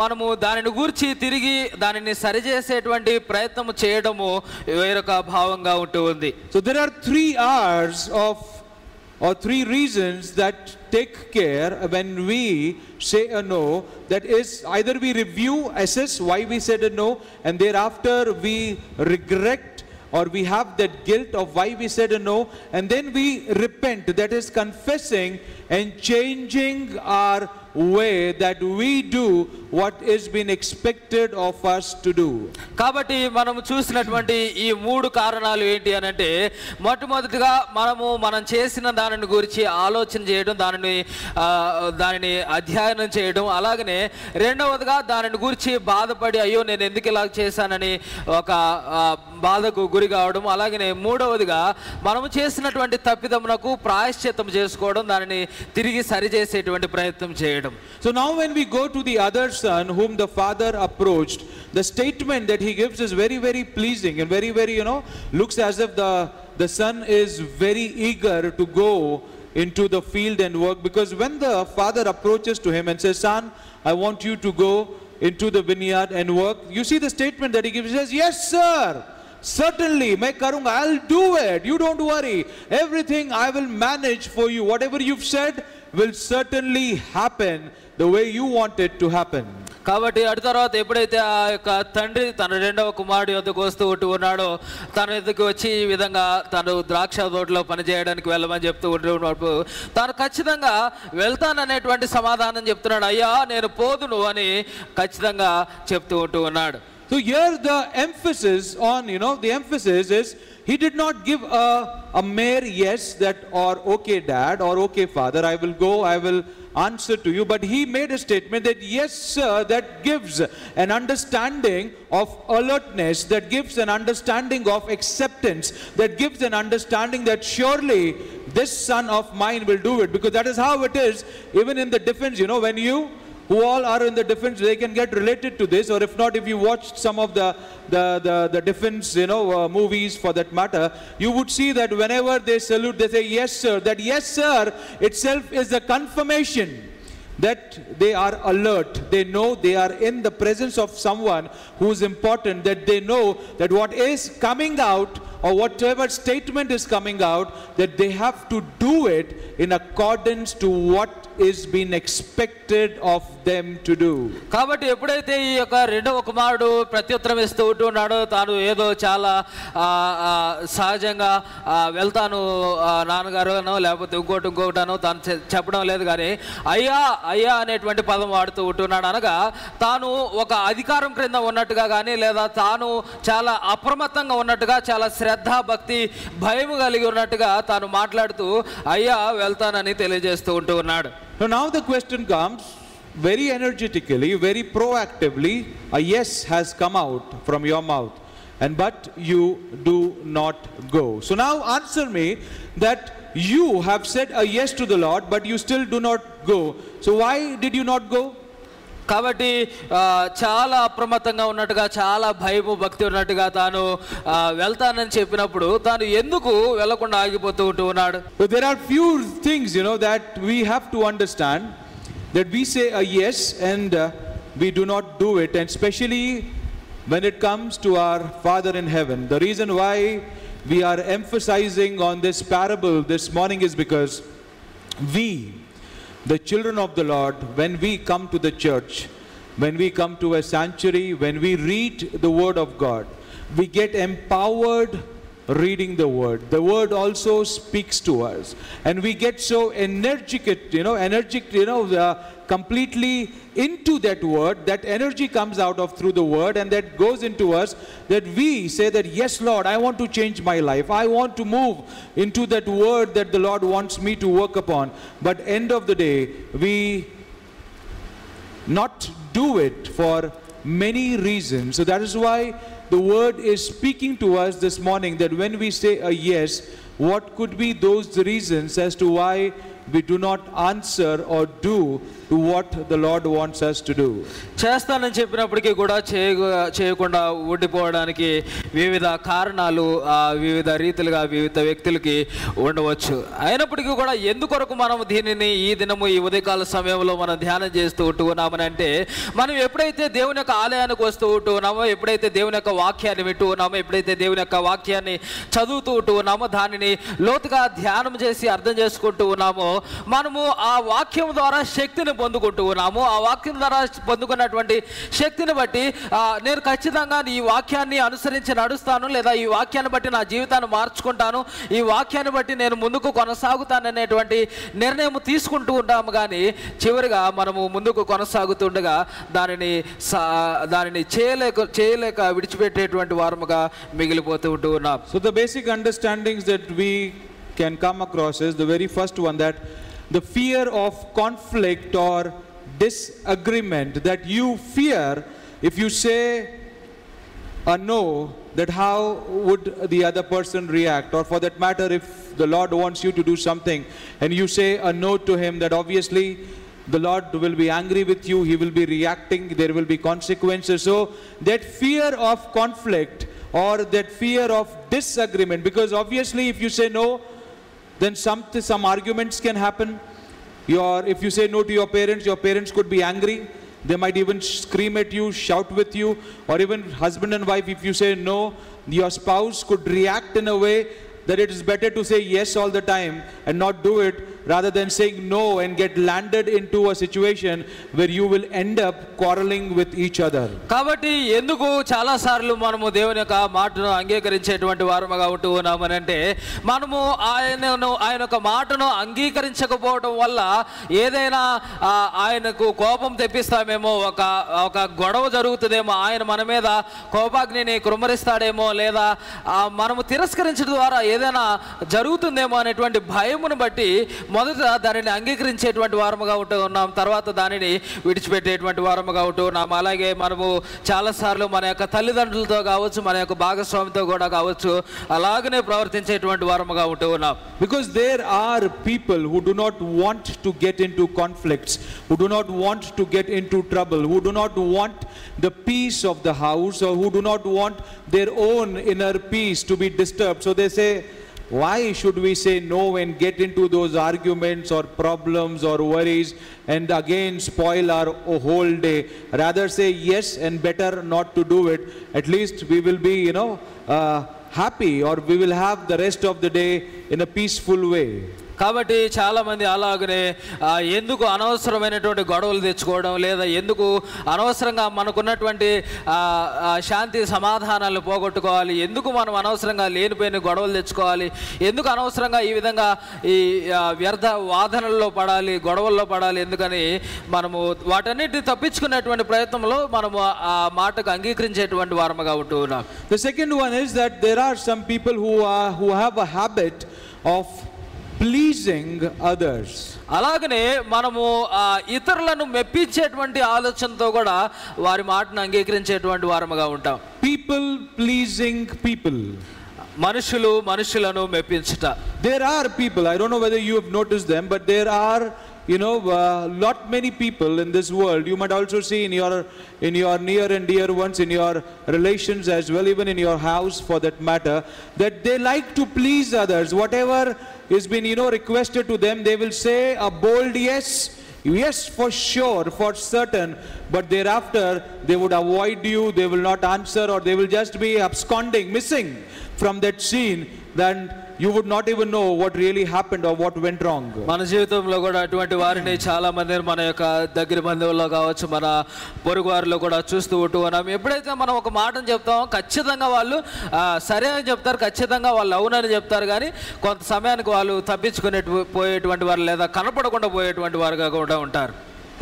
మనము దానిని గూర్చి తిరిగి దానిని సరిచేసేటువంటి ప్రయత్నం చేయడము వేరొక భావంగా ఉంటూ ఉంది. So there are 3 hours of or 3 reasons that take care when we say a no. That is, either we review, assess why we said a no, and thereafter we regret or we have that guilt of why we said a no, and then we repent, that is confessing and changing our way, that we do what is been expected of us to do. కాబట్టి మనము చూసినటువంటి ఈ 3 కారణాలు ఏంటి అనంటే, మొట్టమొదటిగా మనం చేసిన దానిని గురించి ఆలోచన చేయడం, దానిని అధ్యయనం చేయడం, అలాగనే రెండవదిగా దానిని గురించి బాధపడి అయ్యో నేను ఎందుకు ఇలా చేశానని ఒక బాధకు గురి కావడం, అలాగనే మూడవదిగా మనము చేసినటువంటి తప్పిదమునకు ప్రాయశ్చిత్తం చేసుకోవడం, దానిని తిరిగి సరిచేసేటువంటి ప్రయత్నం చేయడం. So now when we go to the other son whom the father approached, the statement that he gives is very, very pleasing and very, very, looks as if the son is very eager to go into the field and work. Because when the father approaches to him and says, son, I want you to go into the vineyard and work, you see the statement that he gives. He says, yes sir, certainly, मैं करूँगा, I'll do it, you don't worry, everything I will manage for you, whatever you've said will certainly happen the way you want it to happen. కాబట్టి అటు తర్వాత ఎప్పుడైతే ఆ యొక్క తండ్రి తన రెండవ కుమారుడు యొద్దకు వస్తూ ఉన్నాడో, తన ఎదుకు వచ్చి ఈ విధంగా తను ద్రాక్ష తోటలో పనిచేయడానికి వెళ్ళమని చెప్తూ ఉంటున్నప్పుడు తాను ఖచ్చితంగా వెళ్తాననేటువంటి సమాధానం చెప్తున్నాడు. అయ్యా నేను పోదును అని ఖచ్చితంగా చెప్తూ ఉన్నాడు. So here the emphasis on, the emphasis is, he did not give a mere yes, that or okay dad or okay father, I will go, I will answer to you, but he made a statement that yes sir, that gives an understanding of alertness, that gives an understanding of acceptance, that gives an understanding that surely this son of mine will do it. Because that is how it is even in the defense, when you who all are in the defense, they can get related to this. Or if not, if you watched some of the defense movies for that matter, you would see that whenever they salute, they say yes sir. That yes sir itself is a confirmation that they are alert, they know they are in the presence of someone who is important, that they know that what is coming out or whatever statement is coming out, that they have to do it in accordance to what is being expected of them to do. కాబట్టి ఎప్పుడైతే ఈ యొక్క రెండవ కుమారుడు ప్రత్యుత్తరం ఇస్తూ ఉంటున్నాడో, తాను ఏదో చాలా సహజంగా వెళ్తాను నాన్నగారునో లేకపోతే ఇంకోటనో తాను చెప్పడం లేదు, కానీ అయ్యా అయ్యా అనేటువంటి పదం వాడుతూ ఉంటున్నాడు. అనగా తాను ఒక అధికారం క్రింద ఉన్నట్టుగా కానీ, లేదా తాను చాలా అప్రమత్తంగా ఉన్నట్టుగా, చాలా శ్రద్ధ భక్తి భయం కలిగి ఉన్నట్టుగా తాను మాట్లాడుతూ అయ్యా వెళ్తానని తెలియజేస్తూ ఉంటున్నాడు. So now the question comes, very energetically, very proactively, a yes has come out from your mouth, but you do not go. So now answer me, that you have said a yes to the Lord, but you still do not go. So why did you not go? కాబట్టి చాలా అప్రమత్తంగా ఉన్నట్టుగా, చాలా భయము భక్తి ఉన్నట్టుగా తాను వెళ్తానని చెప్పినప్పుడు తాను ఎందుకు వెళ్లకుండా ఆగిపోతూ ఉన్నాడు? There are few things, that we have to understand, that we say a yes and we do not do it, and especially when it comes to our Father in heaven. The reason why we are emphasizing on this parable this morning is because we, the children of the Lord, when we come to the church, when we come to a sanctuary, when we read the word of God, we get empowered reading the word. The word also speaks to us, and we get so energetic, completely into that word. That energy comes out of through the word, and that goes into us, that we say that, yes Lord, I want to change my life, I want to move into that word that the Lord wants me to work upon. But end of the day, we not do it for many reasons. So that is why the word is speaking to us this morning, that when we say a yes, what could be those reasons as to why we do not answer or do to what the Lord wants us to do. చేస్తానని చెప్పినప్పటికీ కూడా చేయకుండా ఉండిపోవడానికి వివిధ కారణాలు వివిధ రీతిలుగా వివిధ వ్యక్తులకి ఉండవచ్చు. అయినప్పటికీ కూడా ఎందుకొరకు మనం దీనిని ఈ దినము ఈ ఉదయకాల సమయంలో మనం ధ్యానం చేస్తూ ఉంటున్నామని అంటే, మనం ఎప్పుడైతే దేవుని యొక్క ఆలయానికి వస్తూ ఉంటున్నామో, ఎప్పుడైతే దేవుని యొక్క వాక్యాన్ని వింటూ ఉన్నామో, ఎప్పుడైతే దేవుని యొక్క వాక్యాన్ని చదువుతూ ఉంటున్నామో, దానిని లోతుగా ధ్యానం చేసి అర్థం చేసుకుంటూ ఉన్నామో, మనము ఆ వాక్యం ద్వారా శక్తిని పొందుకుంటూ ఉన్నాము. ఆ వాక్యం ద్వారా పొందుకున్నటువంటి శక్తిని బట్టి నేను ఖచ్చితంగా ఈ వాక్యాన్ని అనుసరించి నడుస్తాను, లేదా ఈ వాక్యాన్ని బట్టి నా జీవితాన్ని మార్చుకుంటాను, ఈ వాక్యాన్ని బట్టి నేను ముందుకు కొనసాగుతాననేటువంటి నిర్ణయం తీసుకుంటూ ఉంటాము. కానీ చివరిగా మనము ముందుకు కొనసాగుతుండగా దానిని చేయలేక విడిచిపెట్టేటువంటి వారముగా మిగిలిపోతూ ఉంటూ ఉన్నాం. So the basic understandings that we can come across is the very first one, that the fear of conflict or disagreement, that you fear if you say a no, that how would the other person react, or for that matter if the Lord wants you to do something and you say a no to him, that obviously the Lord will be angry with you, he will be reacting, there will be consequences. So that fear of conflict or that fear of disagreement, because obviously if you say no, then some arguments can happen. If you say no to your parents could be angry. They might even scream at you, shout with you, or even husband and wife, if you say no, your spouse could react in a way that it is better to say yes all the time and not do it, rather than saying no and get landed into a situation where you will end up quarreling with each other. కాబట్టి ఎందుకు చాలా సార్లు మనము దేవుని యొక్క మాటను అంగీకరించేటువంటి వారముగా ఉంటూ ఉన్నామనంటే, మనము ఆయన యొక్క మాటను అంగీకరించకపోవడం వల్ల ఏదైనా ఆయనకు కోపం తెప్పిస్తామేమో, ఒక గొడవ జరుగుతుందేమో, ఆయన మన మీద కోపాగ్నిని కుమ్మరిస్తాడేమో, లేదా మనము తిరస్కరించడం ద్వారా ఏదైనా జరుగుతుందేమో అనేటువంటి భయమును బట్టి మొదట దానిని అంగీకరించేటువంటి వారముగా ఉంటూ ఉన్నాం, తర్వాత దానిని విడిచిపెట్టేటువంటి వారముగా ఉంటూ ఉన్నాం. అలాగే మనము చాలాసార్లు మన యొక్క తల్లిదండ్రులతో కావచ్చు, మన యొక్క భాగస్వామితో కూడా కావచ్చు, అలాగనే ప్రవర్తించేటువంటి వారముగా ఉంటూ ఉన్నాం. Because there are people who do not want to get into conflicts, who do not want to get into trouble, who do not want the peace of the house, or who do not want their own inner peace to be disturbed. So they say, why should we say no and get into those arguments or problems or worries and again spoil our whole day? Rather say yes, and better not to do it. At least we will be happy, or we will have the rest of the day in a peaceful way. కాబట్టి చాలామంది అలాగనే ఎందుకు అనవసరమైనటువంటి గొడవలు తెచ్చుకోవడం, లేదా ఎందుకు అనవసరంగా మనకున్నటువంటి శాంతి సమాధానాలను పోగొట్టుకోవాలి, ఎందుకు మనం అనవసరంగా లేనిపోయిన గొడవలు తెచ్చుకోవాలి, ఎందుకు అనవసరంగా ఈ విధంగా ఈ వ్యర్థ వాదనల్లో పడాలి, గొడవల్లో పడాలి, ఎందుకని మనము వాటన్నిటిని తప్పించుకునేటువంటి ప్రయత్నంలో మనము ఆ మాటకు అంగీకరించేటువంటి వారముగా ఉంటూ ఉన్నాం. The second one is that there are some people who have a habit of pleasing others. అలాగనే మనము ఇతరులను మెప్పించేటువంటి ఆలోచనతో కూడా వారి మాటను అంగీకరించేటువంటి వారముగా ఉంటాం. People pleasing people. మనుషులను మెప్పించుట. There are people, I don't know whether you have noticed them, but there are lot many people in this world, you might also see in your near and dear ones, in your relations as well, even in your house for that matter, that they like to please others. Whatever is been requested to them, they will say a bold yes, for sure, for certain, but thereafter they would avoid you, they will not answer, or they will just be absconding, missing from that scene. Then you would not even know what really happened or what went wrong. మన జీవితంలో కూడా అటువంటి వారిని చాలా మందిని మన యొక్క దగ్గర బంధువుల్లో కావచ్చు, మన పొరుగు వారిలో కూడా చూస్తూ ఉంటున్నాం. ఎప్పుడైతే మనం ఒక మాటను చెప్తామో ఖచ్చితంగా వాళ్ళు సరే అని చెప్తారు, ఖచ్చితంగా వాళ్ళు అవునని చెప్తారు, కానీ కొంత సమయానికి వాళ్ళు తప్పించుకునే పోయేటువంటి వారు లేదా కనపడకుండా పోయేటువంటి వారుగా కూడా ఉంటారు.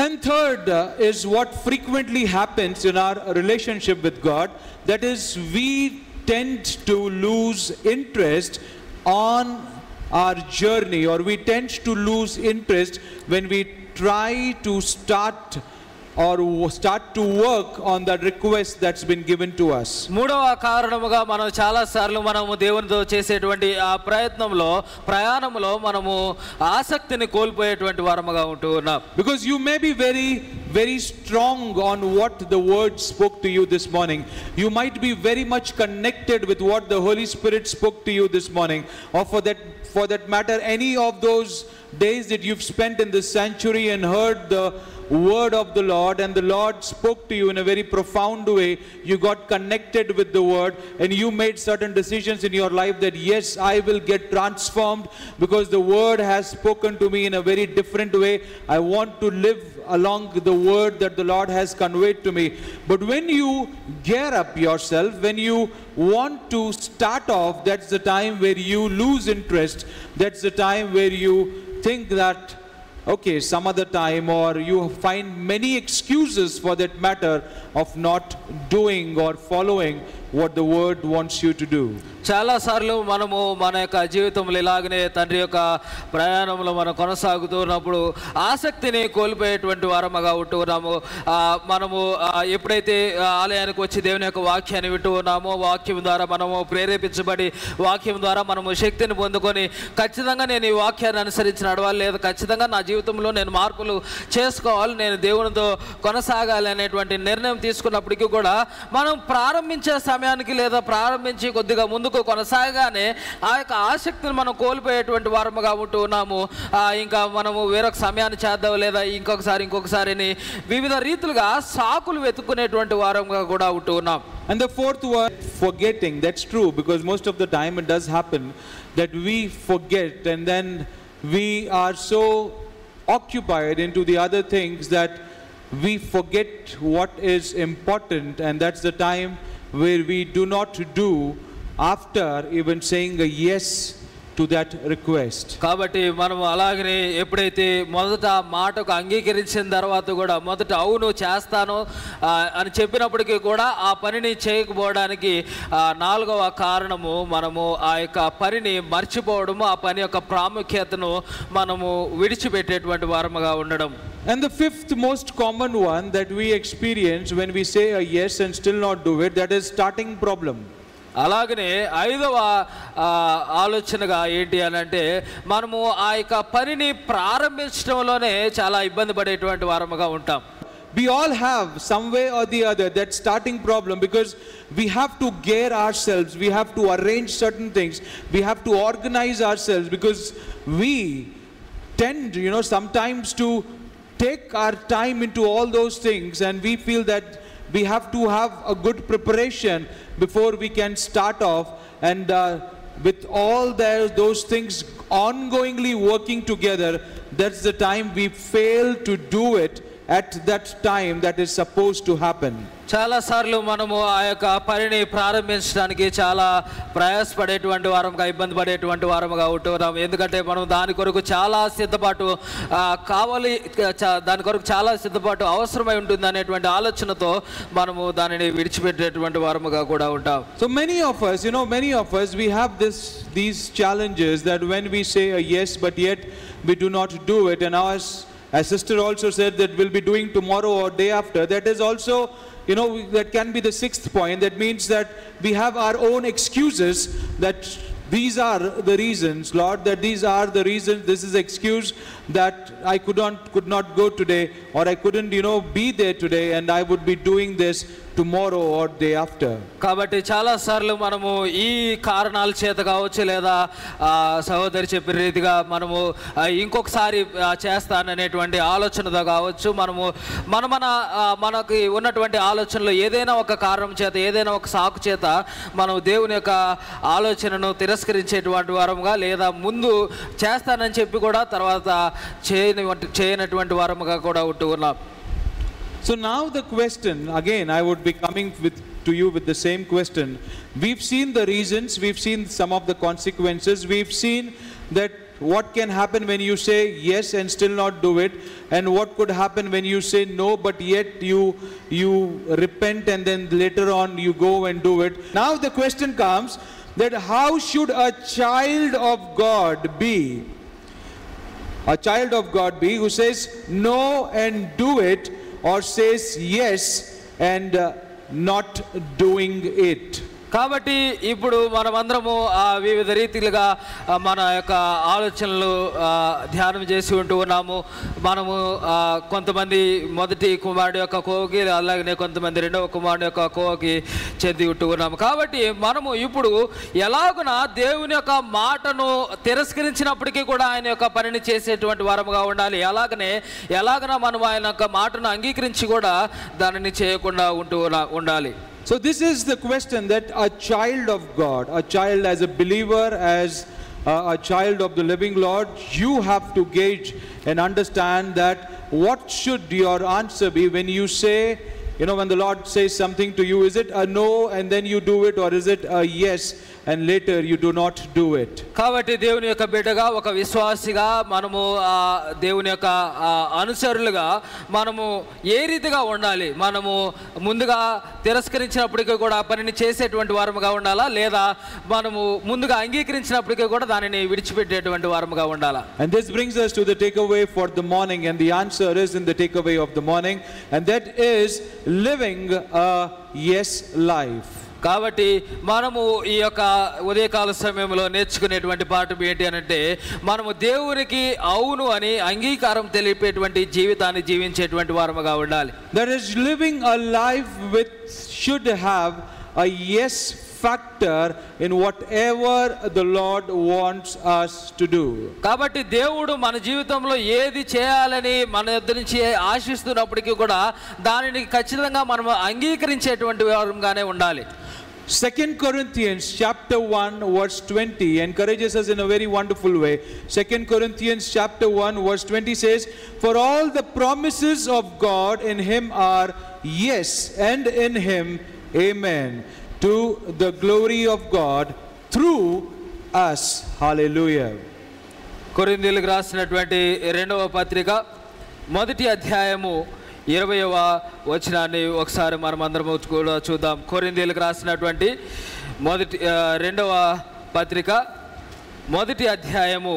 And third is what frequently happens in our relationship with God, that is, we tend to lose interest on our journey, or we tend to lose interest when we try to start to work on that request that's been given to us. మూడవ కారణముగా మనం చాలా సార్లు మనము దేవునితో చేసేటువంటి ఆ ప్రయాణంలో మనము ఆసక్తిని కోల్పోయేటువంటి వారముగా ఉంటూ ఉన్నాం. Because you may be very, very strong on what the word spoke to you this morning. You might be very much connected with what the Holy Spirit spoke to you this morning, or for that matter any of those days that you've spent in the sanctuary and heard the word of the Lord, and the Lord spoke to you in a very profound way. You got connected with the word and you made certain decisions in your life that yes, I will get transformed because the word has spoken to me in a very different way. I want to live along the word that the Lord has conveyed to me. But when you gear up yourself, when you want to start off, that's the time where you lose interest. That's the time where you think that okay, some other time, or you find many excuses for that matter of not doing or following what the word wants you to do. చాలా సార్లు మనము మన యొక్క జీవితంలో ఇలాగనే తండ్రి యొక్క ప్రయాణంలో మనం కొనసాగుతున్నప్పుడు ఆసక్తిని కోల్పోయేటువంటి వారముగా ఉంటున్నాము. మనము ఎప్పుడైతే ఆలయానికి వచ్చి దేవుని యొక్క వాక్యాన్ని వింటూ ఉన్నామో, వాక్యం ద్వారా మనము ప్రేరేపించబడి వాక్యం ద్వారా మనము శక్తిని పొందుకొని ఖచ్చితంగా నేను ఈ వాక్యాన్ని అనుసరించి నడవాలి, లేదా ఖచ్చితంగా నా జీవితంలో నేను మార్పులు చేసుకోవాలి, నేను దేవునితో కొనసాగాలి అనేటువంటి నిర్ణయం తీసుకున్నప్పటికీ కూడా మనం ప్రారంభించే సమయానికి లేదా ప్రారంభించి కొద్దిగా ముందుకు కొనసాగానే ఆ యొక్క ఆసక్తిని మనం కోల్పోయేటువంటి వారముగా ఉంటూ ఉన్నాము. ఇంకా మనము వేరొక సమయాన్ని చేద్దాం, లేదా ఇంకొకసారి వివిధ రీతులుగా సాకులు వెతుక్కునేటువంటి వారముగా కూడా ఉంటూ ఉన్నాం. And the fourth one, forgetting. That's true, because most of the time it does happen that we forget, and then we are so occupied into the other things that we forget what is important, and that's the time where we do not do after even saying a yes to that request. కాబట్టి మనం అలాగనే ఎప్పుడైతే మొదట మాటకు అంగీకరించిన తర్వాత కూడా మొదట అవును చేస్తాను అని చెప్పినప్పటికీ కూడా ఆ పనిని చేయకపోవడానికి నాలుగవ కారణము మనము ఆ యొక్క పనిని మర్చిపోవడము, ఆ పని యొక్క ప్రాముఖ్యతను మనము విడిచిపెట్టేటువంటి వారముగా ఉండడం. And the fifth most common one that we experience when we say a yes and still not do it, that is starting problem. అలాగనే ఐదవ ఆలోచనగా ఏంటి అని అంటే, మనము ఆ యొక్క పనిని ప్రారంభించడంలోనే చాలా ఇబ్బంది పడేటువంటి వారముగా ఉంటాం. We all have some way or the other that starting problem, because we have to gear ourselves, we have to arrange certain things, we have to organize ourselves, because we tend sometimes to take our time into all those things, and we feel that we have to have a good preparation before we can start off, and with all those things ongoingly working together, that's the time we fail to do it at that time that is supposed to happen. చాలా సార్లు మనము ఆ యొక్క పనిని ప్రారంభించడానికి చాలా ప్రయాసపడేటువంటి వారముగా, ఇబ్బంది పడేటువంటి వారముగా ఉంటున్నాం. ఎందుకంటే మనం దాని కొరకు చాలా సిద్ధపాటు దాని కొరకు చాలా సిద్ధపాటు అవసరమై ఉంటుంది అనేటువంటి ఆలోచనతో మనము దానిని విడిచిపెట్టేటువంటి వారముగా కూడా ఉంటాం. So many of us we have these challenges that when we say a yes but yet we do not do it, and as sister also said that we'll be doing tomorrow or day after, that is also that can be the sixth point. That means that we have our own excuses that these are the reasons, Lord, that these are the reasons, this is excuse that I could not go today, or I couldn't, be there today, and I would be doing this tomorrow or day after. కాబట్టి చాలా సార్లు మనము ఈ కారణాల చేత కావచ్చు, లేదా సహోదరి చెప్పిన రీతిగా మనము ఇంకొకసారి చేస్తాననేటువంటి ఆలోచనతో కావచ్చు, మనకి ఉన్నటువంటి ఆలోచనలో ఏదైనా ఒక కారణం చేత, ఏదైనా ఒక సాకు చేత మనం దేవుని యొక్క ఆలోచనను తిరస్కరించేటువంటి వారముగా, లేదా ముందు చేస్తానని చెప్పి కూడా తర్వాత చేయనటువంటి వారముగా కూడా ఉంటూ ఉన్నాం. So now the question, again, I would be coming to you with the same question. We've seen the reasons, we've seen some of the consequences, we've seen that what can happen when you say yes and still not do it, and what could happen when you say no but yet you repent and then later on you go and do it. Now the question comes that how should a child of God be? A child of God be who says no and do it, or says yes and not doing it. కాబట్టి ఇప్పుడు మనమందరము వివిధ రీతిలుగా మన యొక్క ఆలోచనలు ధ్యానం చేసి ఉంటూ ఉన్నాము. మనము కొంతమంది మొదటి కుమారుడు యొక్క కోవకి, అలాగనే కొంతమంది రెండవ కుమారుడు యొక్క కోవకి చెంది ఉంటూ ఉన్నాము. కాబట్టి మనము ఇప్పుడు ఎలాగున దేవుని యొక్క మాటను తిరస్కరించినప్పటికీ కూడా ఆయన యొక్క పనిని చేసేటువంటి వారముగా ఉండాలి. ఎలాగన మనం ఆయన యొక్క మాటను అంగీకరించి కూడా దానిని చేయకుండా ఉండాలి. So this is the question that a child of God, a child as a believer, as a child of the living Lord, you have to gauge and understand that what should your answer be when you say, when the Lord says something to you, is it a no and then you do it, or is it a yes and later you do not do it? కాబట్టి దేవుని యొక్క బిడ్డగా, ఒక విశ్వాసిగా, మనము దేవుని యొక్క అనుసరులుగా మనము ఏ రీతిగా ఉండాలి? మనము ముందుగా తిరస్కరించినప్పటికీ కూడా పనిని చేసేటువంటి వారముగా ఉండాలా, లేదా మనము ముందుగా అంగీకరించినప్పటికీ కూడా దానిని విడిచిపెట్టేటువంటి వారముగా ఉండాలా? And this brings us to the takeaway for the morning, and the answer is in the takeaway of the morning, and that is living a yes life. కాబట్టి మనము ఈ యొక్క ఉదయకాల సమయంలో నేర్చుకునేటువంటి పాఠం ఏంటి అనంటే, మనము దేవునికి అవును అని అంగీకారం తెలిపేటువంటి జీవితాన్ని జీవించేటువంటి వారముగా ఉండాలి. That is, living a life which should have a yes factor in whatever the Lord wants us to do. కాబట్టి దేవుడు మన జీవితంలో ఏది చేయాలని మన యొద్ద నుంచి ఆశిస్తున్నప్పటికీ కూడా దానిని ఖచ్చితంగా మనం అంగీకరించేటువంటి వారంగానే ఉండాలి. 2 Corinthians chapter 1 verse 20 encourages us in a very wonderful way. 2 Corinthians chapter 1 verse 20 says, "For all the promises of God in him are yes, and in him amen, to the glory of God through us." Hallelujah. కొరింథీయులకు రాసినటువంటి రెండవ పత్రిక మొదటి అధ్యాయము 20వ వచనాన్ని ఒకసారి మనం అందరం కూడా చూద్దాం. కొరింథీయులకు రాసినటువంటి రెండవ పత్రిక మొదటి అధ్యాయము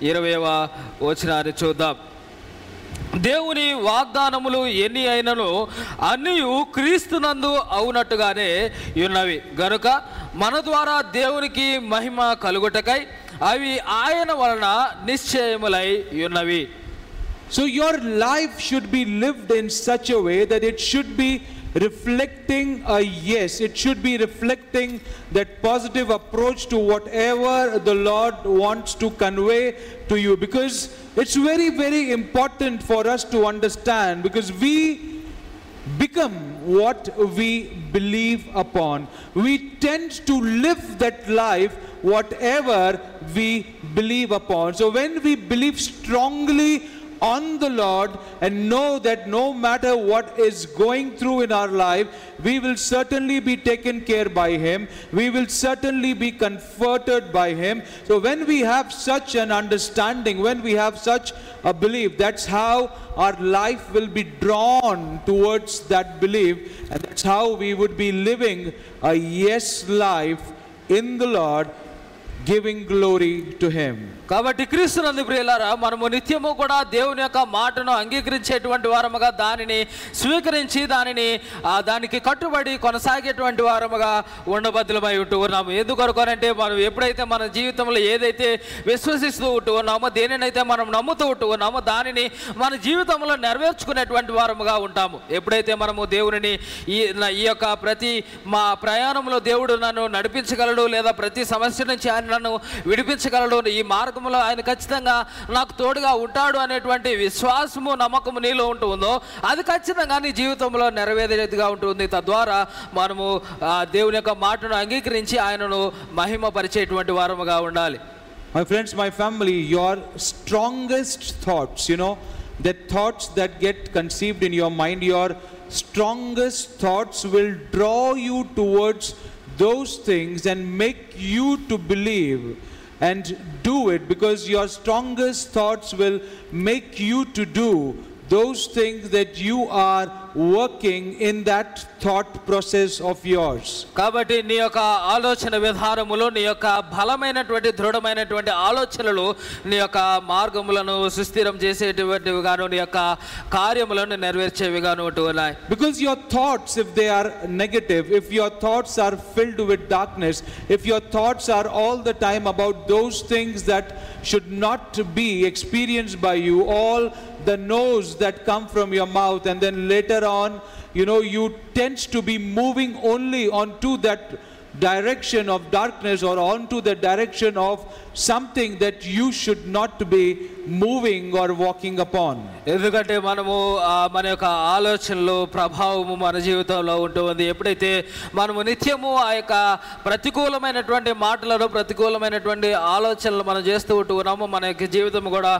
20వ వచనాన్ని చూద్దాం. దేవుని వాగ్దానములు ఎన్ని అయినను అన్నియు క్రీస్తునందు అవునట్టుగానే ఉన్నవి గనుక మన ద్వారా దేవునికి మహిమ కలుగుటకై అవి ఆయన వలన నిశ్చయములై ఉన్నవి. So your life should be lived in such a way that it should be reflecting a yes. It should be reflecting that positive approach to whatever the Lord wants to convey to you, because it's very, very important for us to understand, because we become what we believe upon. We tend to live that life whatever we believe upon. So when we believe strongly on the Lord and know that no matter what is going through in our life, we will certainly be taken care by him, we will certainly be comforted by him. So when we have such an understanding, when we have such a belief, that's how our life will be drawn towards that belief, and that's how we would be living a yes life in the Lord, giving glory to Him. కాబట్టి క్రీస్తునందు ప్రియులారా మనము నిత్యము కూడా దేవుని యొక్క మాటను అంగీకరించేటువంటి వారముగా దానిని స్వీకరించి దానికి కట్టుబడి కొనసాగేటువంటి వారముగా ఉండబద్దులమై ఉంటూ ఉన్నాము. ఎందుకొరకనంటే మనం ఎప్పుడైతే మన జీవితంలో ఏదైతే విశ్వసిస్తూ ఉంటూ ఉన్నామో, దేనినైతే మనం నమ్ముతూ ఉంటూ ఉన్నామో దానిని మన జీవితంలో నెరవేర్చుకునేటువంటి వారముగా ఉంటాము. ఎప్పుడైతే మనము దేవుని ఈ యొక్క ప్రతి మా ప్రయాణంలో దేవుడు నన్ను నడిపించగలడు, లేదా ప్రతి సమస్య నుంచి ఆయన నన్ను విడిపించగలడు, ఈ మార్గంలో ఆయన ఖచ్చితంగా నాకు తోడుగా ఉంటాడు అనేటువంటి విశ్వాసము నమ్మకము నీలో ఉంటుందో అది ఖచ్చితంగా నీ జీవితంలో నెరవేరేదిగా ఉంటుంది. తద్వారా మనము దేవుని యొక్క మాటను అంగీకరించి ఆయనను మహిమపరిచేటువంటి వారముగా ఉండాలి. My friends, my family, your strongest thoughts, the thoughts that get conceived in your mind, your strongest thoughts will draw you towards those things and make you to believe and do it, because your strongest thoughts will make you to do those things that you are working in that thought process of yours. కాబట్టి నీ యొక్క ఆలోచన విధానములో నీ యొక్క బలమైనటువంటి దృఢమైనటువంటి ఆలోచనలు నీ యొక్క మార్గములను సుస్థిరం చేసేటువంటివిగాను నీ యొక్క కార్యములను నెరవేర్చేవిగాను ఉన్నాయి. Because your thoughts, if they are negative, if your thoughts are filled with darkness, if your thoughts are all the time about those things that should not be experienced by you, all the no's that come from your mouth, and then later on you tend to be moving only onto that direction of darkness or onto the direction of something that you should not be moving or walking upon. ఎందుకంటే మనము మన యొక్క ఆలోచనలు ప్రభావము మన జీవితంలో ఉంటుంది. ఎప్పుడైతే మనము నిత్యము ఆ యొక్క ప్రతికూలమైనటువంటి మాటలను ప్రతికూలమైనటువంటి ఆలోచనలు మనం చేస్తూ ఉంటున్నామో మన యొక్క జీవితం కూడా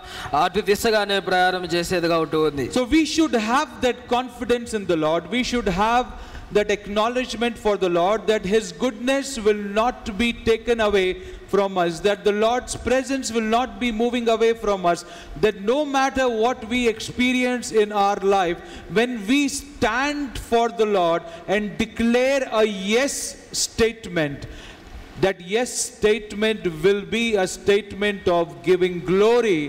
అటు దిశగానే ప్రయాణం చేసేదిగా ఉంటుంది. So we should have that confidence in the Lord. We should have that acknowledgement for the Lord that His goodness will not be taken away from us, that the Lord's presence will not be moving away from us, that no matter what we experience in our life, when we stand for the Lord and declare a yes statement, that yes statement will be a statement of giving glory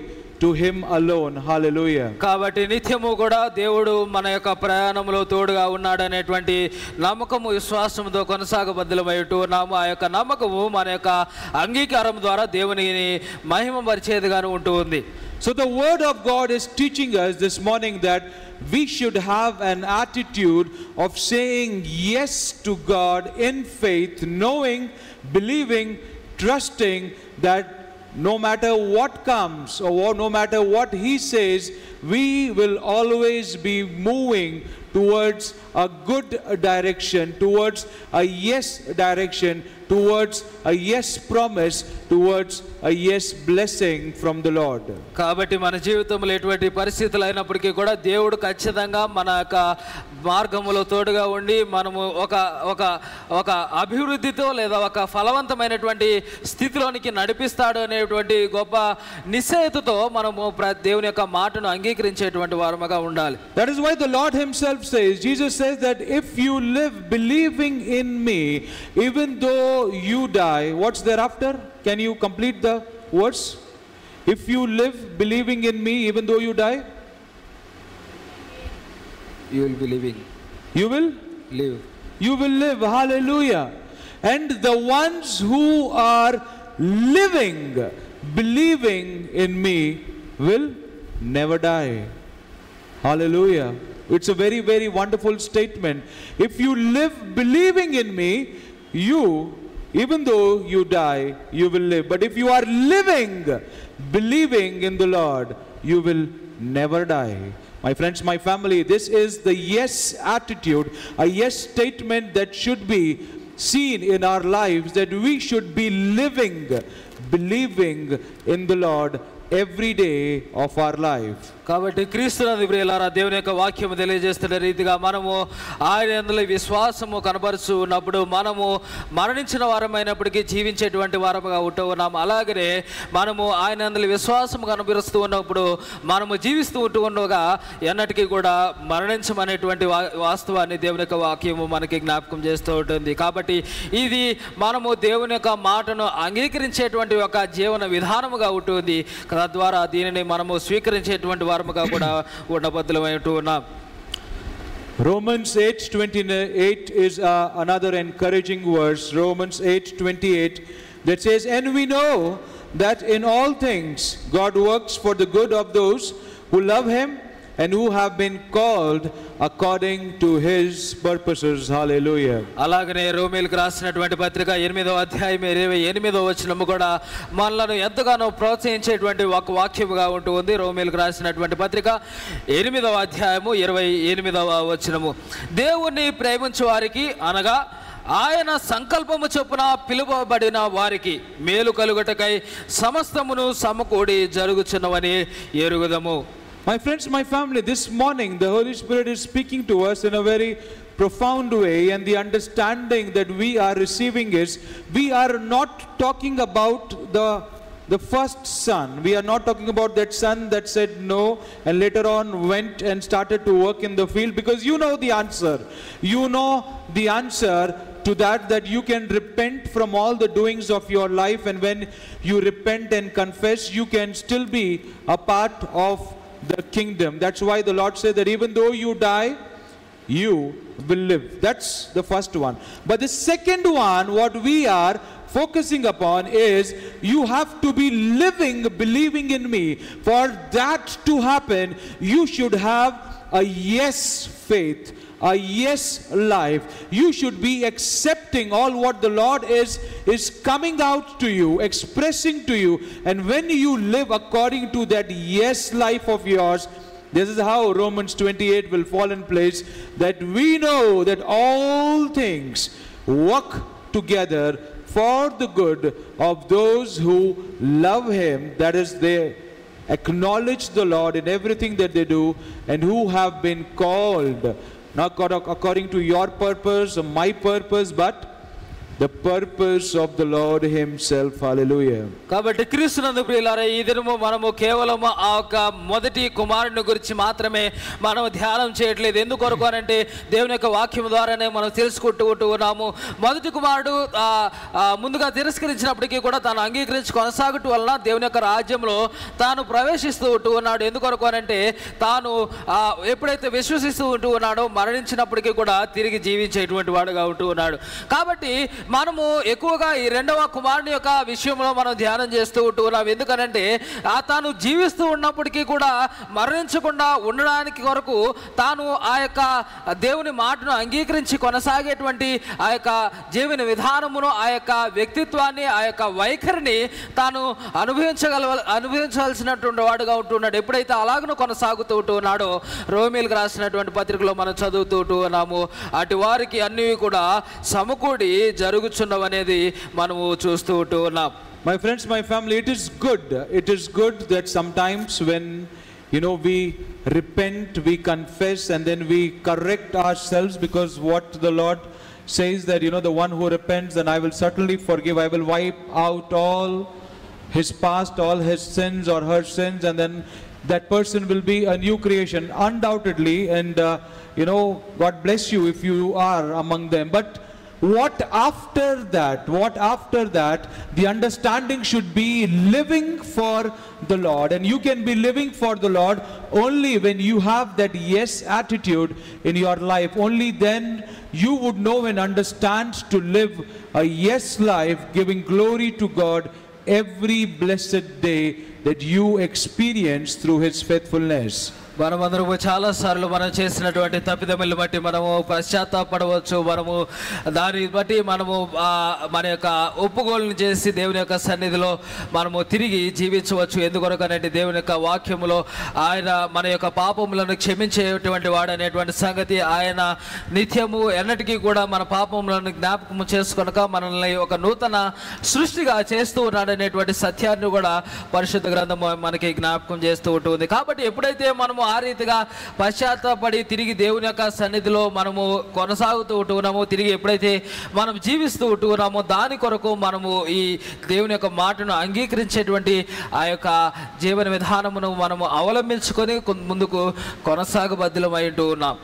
to Him alone. Hallelujah. కాబట్టి నిత్యము కూడా దేవుడు మన యొక్క ప్రయాణంలో తోడుగా ఉన్నాడనేటువంటి నమ్మకము విశ్వాసంతో కొనసాగబద్దులమై ఉన్నాము. ఆ యొక్క నమ్మకము మన యొక్క అంగీకారం ద్వారా దేవునిని మహిమపరిచేదిగాను ఉంటుంది. So the word of God is teaching us this morning that we should have an attitude of saying yes to God in faith, knowing, believing, trusting that no matter what comes or no matter what He says, we will always be moving towards a good direction, towards a yes direction, towards a yes promise, towards a yes blessing from the Lord. కాబట్టి మన జీవితంలో ఎటువంటి పరిస్థితులు అయినప్పటికీ కూడా దేవుడు ఖచ్చితంగా మన యొక్క మార్గములో తోడుగా ఉండి మనము ఒక అభివృద్ధితో లేదా ఒక ఫలవంతమైనటువంటి స్థితిలోనికి నడిపిస్తాడు అనేటువంటి గొప్ప నిశ్చయతతో మనము దేవుని యొక్క మాటను అంగీకరించేటువంటి వారముగా ఉండాలి. That is why the Lord Himself says, Jesus says that if you live believing in me, even though you die, what's thereafter? Can you complete the words? If you live believing in me, even though you die, you will be living. You will live. You will live. Hallelujah. And the ones who are living, believing in me will never die. Hallelujah. It's a very, very wonderful statement. If you live believing in me, you, even though you die, you will live. But if you are living believing in the Lord, you will never die. My friends, my family, this is the yes attitude, a yes statement that should be seen in our lives, that we should be living, believing in the Lord every day of our life. కాబట్టి క్రీస్తునందు ప్రియులారా, దేవుని యొక్క వాక్యము తెలియజేస్తున్న రీతిగా మనము ఆయన యందు విశ్వాసము కనబరుచు ఉన్నప్పుడు మనము మరణించిన వారమైనప్పటికీ జీవించేటువంటి వారముగా ఉంటూ ఉన్నాము. అలాగనే మనము ఆయన యందు విశ్వాసము కనబరుస్తూ ఉన్నప్పుడు మనము జీవిస్తూ ఉంటూ ఉండగా ఎన్నటికీ కూడా మరణించమనేటువంటి వాస్తవాన్ని దేవుని యొక్క వాక్యము మనకి జ్ఞాపకం చేస్తూ ఉంటుంది. కాబట్టి ఇది మనము దేవుని యొక్క మాటను అంగీకరించేటువంటి ఒక జీవన విధానముగా ఉంటుంది. తద్వారా దీనిని మనము స్వీకరించేటువంటి వారముగా కూడా ఉండబద్దులమై ఉంటూ ఉన్నాం. Romans 8:28 is another encouraging verse. Romans 8:28 that says, and we know that in all things God works for the good of those who love him and who have been called according to his purposes. Hallelujah. అలాగనే రోమీయులకు రాసినటువంటి పత్రిక 8వ అధ్యాయం 28వ వచనము కూడా మనలను ఎంతగానో ప్రోత్సహించేటువంటి ఒక వాక్యముగా ఉంటుంది. రోమీయులకు రాసినటువంటి పత్రిక 8వ అధ్యాయము 28వ వచనము, దేవుణ్ణి ప్రేమించు వారికి అనగా ఆయన సంకల్పము చొప్పున పిలువబడిన వారికి మేలు కలుగుటకై సమస్తమును సమకూడి జరుగుచున్నవని ఎరుగుదము. My friends, my family, this morning the Holy Spirit is speaking to us in a very profound way, and the understanding that we are receiving is, we are not talking about the first son. We are not talking about that son that said no and later on went and started to work in the field, because you know the answer. You know the answer to that you can repent from all the doings of your life, and when you repent and confess, you can still be a part of the kingdom. That's why the Lord said that even though you die, you will live. That's the first one. But the second one, what we are focusing upon is, you have to be living, believing in me. For that to happen, you should have a yes faith, a yes life. You should be accepting all what the Lord is coming out to you, expressing to you. And when you live according to that yes life of yours, this is how Romans 28 will fall in place, that we know that all things work together for the good of those who love him, that is, they acknowledge the Lord in everything that they do, and who have been called not according to your purpose or my purpose, but the purpose of the Lord himself. Hallelujah. కాబట్టి క్రీస్తునందు ప్రియులారా, ఈ దినము మనము కేవలం ఆ యొక్క మొదటి కుమారుని గురించి మాత్రమే మనం ధ్యానం చేయట్లేదు. ఎందుకొరకు అనంటే దేవుని యొక్క వాక్యం ద్వారానే మనం తెలుసుకుంటూ ఉన్నాము. మొదటి కుమారుడు ముందుగా తిరస్కరించినప్పటికీ కూడా తాను అంగీకరించి కొనసాగటం వలన దేవుని యొక్క రాజ్యంలో తాను ప్రవేశిస్తూ ఉన్నాడు. ఎందుకొరకు అనంటే తాను ఎప్పుడైతే విశ్వసిస్తూ ఉన్నాడో మరణించినప్పటికీ కూడా తిరిగి జీవించేటువంటి వాడుగా ఉన్నాడు. కాబట్టి మనము ఎక్కువగా ఈ రెండవ కుమారుని యొక్క విషయంలో మనం ధ్యానం చేస్తూ ఉంటున్నాం. ఎందుకనంటే తాను జీవిస్తూ ఉన్నప్పటికీ కూడా మరణించకుండా ఉండడానికి కొరకు తాను ఆ యొక్క దేవుని మాటను అంగీకరించి కొనసాగేటువంటి ఆ యొక్క జీవన విధానమును, ఆ యొక్క వ్యక్తిత్వాన్ని, ఆ యొక్క వైఖరిని తాను అనుభవించాల్సినటువంటి వాడుగా ఉంటున్నాడు. ఎప్పుడైతే అలాగను కొనసాగుతూ ఉంటున్నాడో రోమీయులకు రాసినటువంటి పత్రికలో మనం చదువుతూ ఉన్నాము, అటు వారికి అన్నీ కూడా సమకూడి జరుగుచున్నవనేది మనము చూస్తూ ఉన్నాం. My friends, my family, it is good that sometimes when we repent, we confess, and then we correct ourselves, because what the Lord says that the one who repents, then I will certainly forgive. I will wipe out all his past, all his sins or her sins, and then that person will be a new creation undoubtedly, and God bless you if you are among them. But what after that? The understanding should be living for the Lord, and you can be living for the Lord only when you have that yes attitude in your life. Only then you would know and understand to live a yes life, giving glory to God every blessed day that you experience through his faithfulness. మనమందరము చాలా సార్లు మనం చేసినటువంటి తప్పిదములను బట్టి మనము పశ్చాత్తాపడవచ్చు. మనము దాన్ని బట్టి మనము మన యొక్క ఒప్పుకోలను చేసి దేవుని యొక్క సన్నిధిలో మనము తిరిగి జీవించవచ్చు. ఎందుకొరకనంటే దేవుని యొక్క వాక్యములో ఆయన మన యొక్క పాపములను క్షమించేటువంటి వాడు అనేటువంటి సంగతి, ఆయన నిత్యము ఎన్నటికీ కూడా మన పాపములను జ్ఞాపకం చేసుకొనక మనల్ని ఒక నూతన సృష్టిగా చేస్తూ ఉన్నాడు అనేటువంటి సత్యాన్ని కూడా పరిశుద్ధ గ్రంథం మనకి జ్ఞాపకం చేస్తూ ఉంటుంది. కాబట్టి ఎప్పుడైతే మనము ఆ రీతిగా పశ్చాత్తాపడి తిరిగి దేవుని యొక్క సన్నిధిలో మనము కొనసాగుతూ ఉంటున్నామో, తిరిగి ఎప్పుడైతే మనం జీవిస్తూ ఉంటున్నామో దాని కొరకు మనము ఈ దేవుని యొక్క మాటను అంగీకరించేటువంటి ఆ యొక్క జీవన విధానమును మనము అవలంబించుకొని ముందుకు కొనసాగబద్దులమై ఉంటూ ఉన్నాం.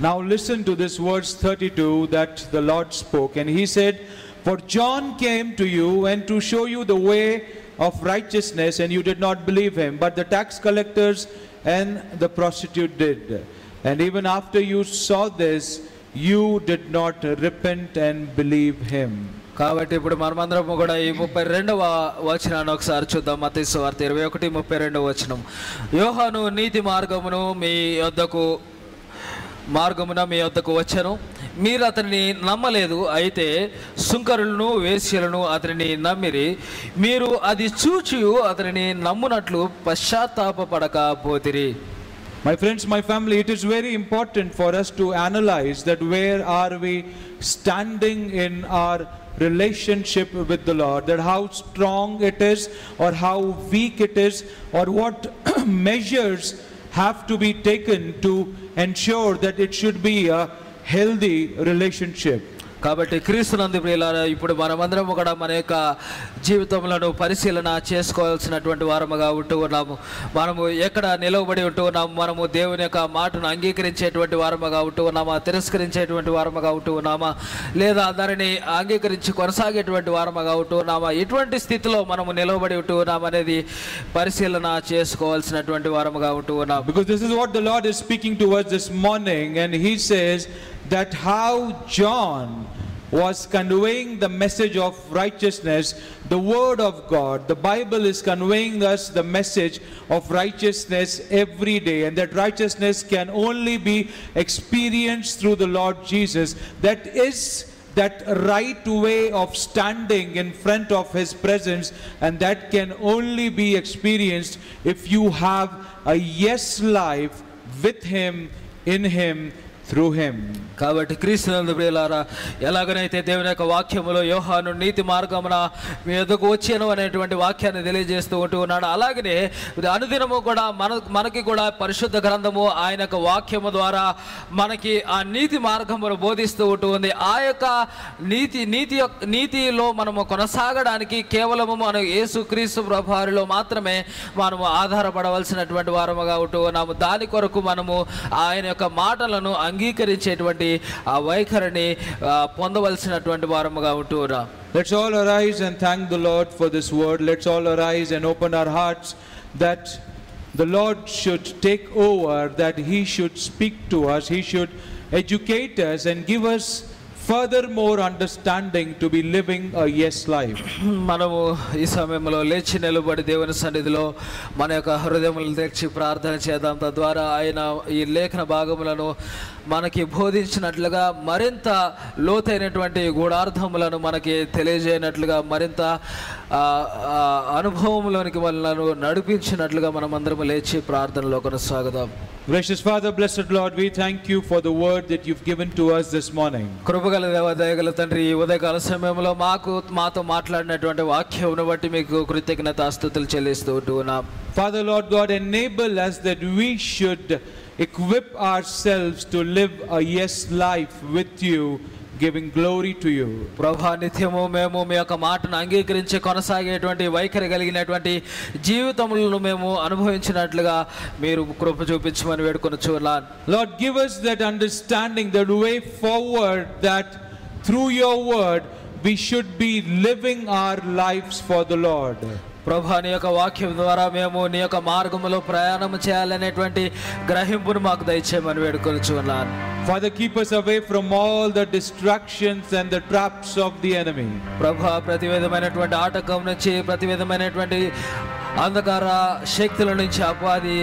Now listen to this verse 32 that the Lord spoke, and he said, "For John came to you and to show you the way of righteousness, and you did not believe him, but the tax collectors and the prostitute did. And even after you saw this, you did not repent and believe him." కాబట్టి ఇప్పుడు మనమందరం కూడా ఈ 32వ వచనాన్ని ఒకసారి చూద్దాం. మత్తయి సువార్త 21:32 వచనం. యోహాను నీతి మార్గమున మీ యొద్దకు వచ్చెను, మీరు అతనిని నమ్మలేదు. అయితే సుంకరులను వేశ్యలను అతనిని నమ్మిరి. మీరు అది చూచి అతనిని నమ్మునట్లు పశ్చాత్తాపపడకపోతిరి. My friends, my family, it is very important for us to analyze that where are we standing in our relationship with the Lord, that how strong it is or how weak it is, or what measures have to be taken to ensure that it should be a healthy relationship. కాబట్టి క్రీస్తునందు ప్రియులారా, ఇప్పుడు మనమందరం కూడా మన యొక్క జీవితంలో పరిశీలన చేసుకోవాల్సినటువంటి వారముగా ఉంటూ ఉన్నాము. మనము ఎక్కడ నిలవబడి ఉంటూ ఉన్నాము? మనము దేవుని యొక్క మాటను అంగీకరించేటువంటి వారముగా ఉంటూ ఉన్నామా, తిరస్కరించేటువంటి వారముగా ఉంటూ ఉన్నామా, లేదా దానిని అంగీకరించి కొనసాగేటువంటి వారముగా ఉంటూ ఉన్నామా? ఎటువంటి స్థితిలో మనము నిలవబడి ఉంటూ ఉన్నాం అనేది పరిశీలన చేసుకోవాల్సినటువంటి వారముగా ఉంటూ ఉన్నాం. Because this is what the Lord is speaking to us this morning, and he says that how John was conveying the message of righteousness, the word of God, the Bible is conveying us the message of righteousness every day, and that righteousness can only be experienced through the Lord Jesus. That is that right way of standing in front of his presence, and that can only be experienced if you have a yes life with him, in him, through him. కాబట్టి క్రీస్తునందు ప్రియులారా, ఎలాగనైతే దేవుని యొక్క వాక్యములో యోహాను నీతి మార్గమున మీ యొద్దకు వచ్చాను అనేటువంటి వాక్యాన్ని తెలియజేస్తూ ఉంటూ ఉన్నాడు, అలాగనే అనుదినము కూడా మనకి కూడా పరిశుద్ధ గ్రంథము ఆయన యొక్క వాక్యము ద్వారా మనకి ఆ నీతి మార్గమును బోధిస్తూ ఉంటూ ఉంది. ఆ యొక్క నీతిలో మనము కొనసాగడానికి కేవలము మనం యేసుక్రీస్తు ప్రభువారిలో మాత్రమే మనము ఆధారపడవలసినటువంటి వారముగా ఉంటూ ఉన్నాము. దాని కొరకు మనము ఆయన యొక్క మాటలను అంగీకరించేటువంటి ఆ వైఖరిని పొందవలసినటువంటి వారముగా ఉంటూ ఉన్నాం. Let's all arise and thank the Lord for this word. Let's all arise and open our hearts that the Lord should take over, that he should speak to us, he should educate us and give us furthermore understanding to be living a yes life. మనము ఈ సమయంలో లేచి నిలబడి దేవుని సన్నిధిలో మన యొక్క హృదయములను తెచ్చి ప్రార్థన చేద్దాం. తద్వారా ఆయన ఈ లేఖన భాగములను మనకి బోధించినట్లుగా మరింత లోతైనటువంటి గూఢార్థములను మనకి తెలియజేయనట్లుగా, మరింత అనుభవంలోనికి మనలను నడిపించినట్లుగా మనం అందరం లేచి ప్రార్థనలో కొనసాగుదాం. Gracious Father, blessed Lord, we thank you for the word that you've given to us this morning. కృపగల దేవ, దయగల తండ్రి, ఈ ఉదయకాల సమయంలో మాతో మాట్లాడినటువంటి వాక్యమును బట్టి మీకు కృతజ్ఞతాస్తుతులు చెల్లిస్తూ ఉన్నాం. Father, Lord God, enable us that we should equip ourselves to live a yes life with you, giving glory to you. ప్రభా, నిత్యము మేము మీ యొక్క మాటను అంగీకరించి కొనసాగేటువంటి వైఖరి కలిగినటువంటి జీవితములను మేము అనుభవించినట్లుగా మీరు కృప చూపించమని వేడుకొనుచున్నాను. Lord, give us that understanding, that way forward, that through your word we should be living our lives for the Lord. ప్రభా, నీ యొక్క వాక్యం ద్వారా మేము నీ యొక్క మార్గములో ప్రయాణం చేయాలనేటువంటి గ్రహింపును మాకు దయచేయమని వేడుకొనుచున్నాను. Father, keep us away from all the distractions and the traps of the enemy. ప్రభా, ప్రతి విధమైనటువంటి ఆటంకం నుంచి, ప్రతి విధమైనటువంటి అంధకార శక్తుల నుంచి, అపవాది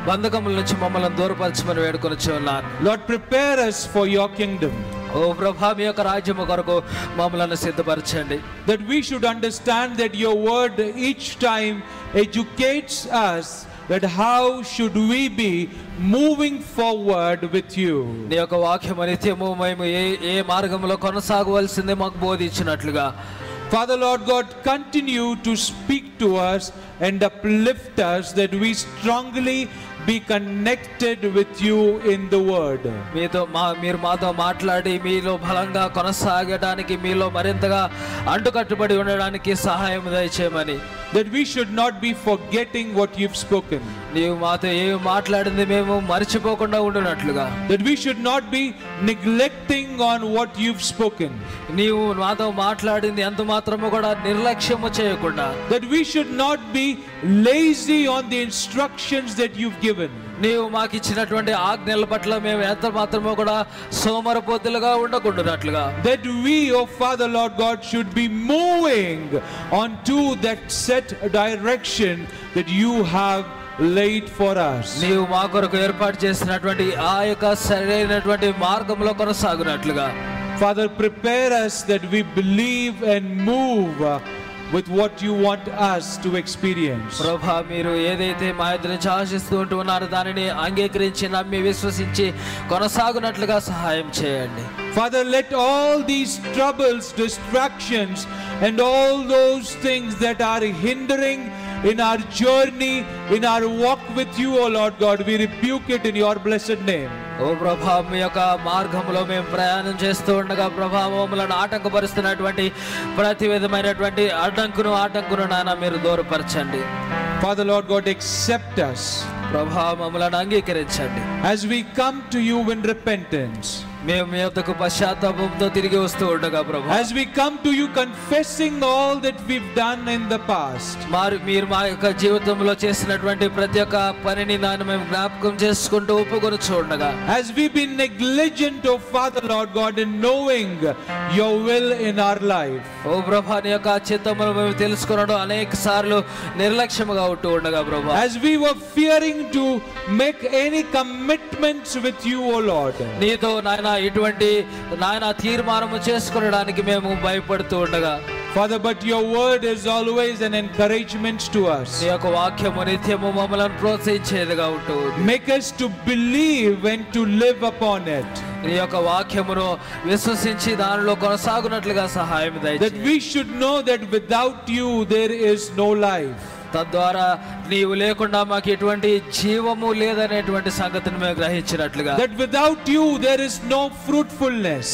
బంధకముల నుంచి మమ్మల్ని దూరపరచమని వేడుకొనిచ్చు ఉన్నాను. Lord, prepare us for your kingdom. ఓ ప్రభా, మీ యొక్క రాజ్యము కొరకు మమ్మల్ని సిద్ధపరచండి. That we should understand that your word each time educates us that how should we be moving forward with you. నీ యొక్క వాక్యము నిత్యము మేము ఏ మార్గంలో కొనసాగవలసిందే మాకు బోధించినట్లుగా. Father, Lord God, continue to speak to us and uplift us that we strongly be connected with you in the word. మీరు మాతో మాట్లాడి మీలో బలంగా కొనసాగడానికి, మీలో మరింతగా అంటుకట్టుబడి ఉండడానికి సహాయం దయచేయమని. That we should not be forgetting what you've spoken. నీవు మాతో ఏమి మాట్లాడింది మేము మర్చిపోకుండా ఉండునట్లుగా. That we should not be neglecting on what you've spoken. నీవు మాతో మాట్లాడింది ఎంత మాత్రము కూడా నిర్లక్ష్యము చేయకుండా. That we should not be lazy on the instructions that you've given. నీవు మాకు ఇచ్చినటువంటి ఆజ్ఞల పట్ల మేము ఎంత మాత్రమో కూడా సోమరపోతులుగా ఉండకుండానట్లుగా. That we, oh Father Lord God, should be moving onto that set direction that you have laid for us. నీవు మా కొరకు ఏర్పాటు చేసినటువంటి ఆ యొక్క సరైనటువంటి మార్గంలో కొనసాగునట్లుగా. Father, prepare us that we believe and move with what you want us to experience. ప్రభా, మీరు ఏదైతే మా ఎదుట నుంచి ఆశిస్తూ ఉంటున్నారో దానిని అంగీకరించి నమ్మి విశ్వసించి కొనసాగునట్లుగా సహాయం చేయండి. Father, let all these troubles, distractions and all those things that are hindering in our journey, in our walk with you, O Lord God, we rebuke it in your blessed name. ఓ ప్రభా, మీ యొక్క మార్గంలో మేము ప్రయాణం చేస్తూ ఉండగా ప్రభా, మమ్మల్ని ఆటంకపరుస్తున్నటువంటి ప్రతి విధమైనటువంటి ఆటంకును నాయన మీరు దూరపరచండి. Father Lord God, accept us. ప్రభా, మమ్మల్ని అంగీకరించండి. As we come to you in repentance. మేము మీ యొద్దకు పశ్చాత్తాపంతో తిరిగి వస్తూ ఉండగా ప్రభా, as we come to you confessing all that we've done in the past. మీరు మా యొక్క జీవితంలో చేసినటువంటి ప్రతి ఒక్క పనిని నాయన మేము జ్ఞాపకం చేసుకుంటూ ఒప్పుకొని చూడగా, as we've been negligent of Father Lord God in knowing your will in our life. ఓ ప్రభా, నీ యొక్క చిత్తమును మేము తెలుసుకునడం అనేక సార్లు నిర్లక్ష్యముగా ఉంటూ ఉండగా ప్రభా, as we were fearing to make any commitments with you, O Lord. నీతో నాయన ఇటువంటి నాయన తీర్మానము చేసుకునడానికి మేము భయపడుతూ ఉండగా Father, but your word is always an encouragement to us. నీ యొక్క వాక్యము నిత్యము మమ్మల్ని ప్రోత్సహించేదిగా ఉంటుంది. Make us to believe and to live upon it. నీ యొక్క వాక్యమును విశ్వసించి దానిలో కొనసాగునట్లుగా సహాయం దయచేయండి. That we should know that without you there is no life. తద్వారా నీవు లేకుండా మాకు ఎటువంటి జీవము లేదనేటువంటి సంగతిని మేము గ్రహించినట్లుగా, that without you there is no fruitfulness.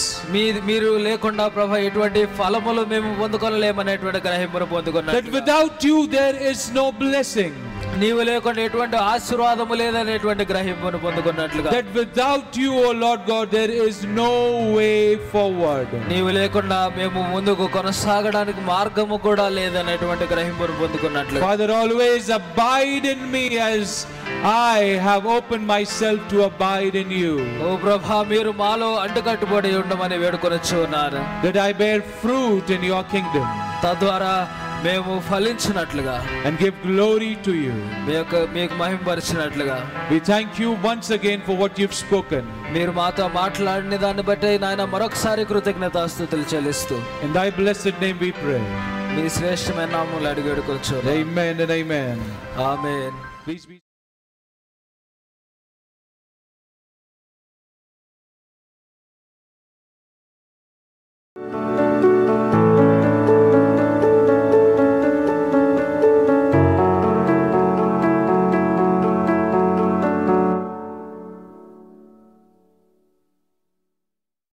మీరు లేకుండా ప్రభా ఎటువంటి ఫలములు మేము పొందుకోలేమనేటువంటి గ్రహింపును పొందుకున్నాం. that without you there is no blessing. నీవు లేకుండా ఎటువంటి ఆశీర్వాదము లేదనేటువంటి గ్రహింపును పొందుకున్నట్లుగా, that without you, O Lord God, there is no way forward. నీవు లేకుండా మేము ముందుకు కొనసాగడానికి మార్గము కూడా లేదనేటువంటి గ్రహింపును పొందుకున్నట్లుగా. Father, always abide in me as I have opened myself to abide in you. ఓ ప్రభా, మీరు మాలో అంటుకట్టుబడి ఉండమని వేడుకొనుచున్నారు. that I bear fruit in your kingdom. తద్వారా మేము ఫలించినట్లుగా and give glory to you. మీకు మహిమపరిచినట్లుగా. We thank you once again for what you've spoken. మీరు మాతో మాట్లాడిన దాన్ని బట్టి నాయన మరొకసారి కృతజ్ఞతాస్తుతులు చెల్లిస్తూ In thy blessed name we pray. మీ శ్రేష్టమైన నామములో అడిగి వేడుకొనుచున్నాము. Amen and amen. Amen. Please be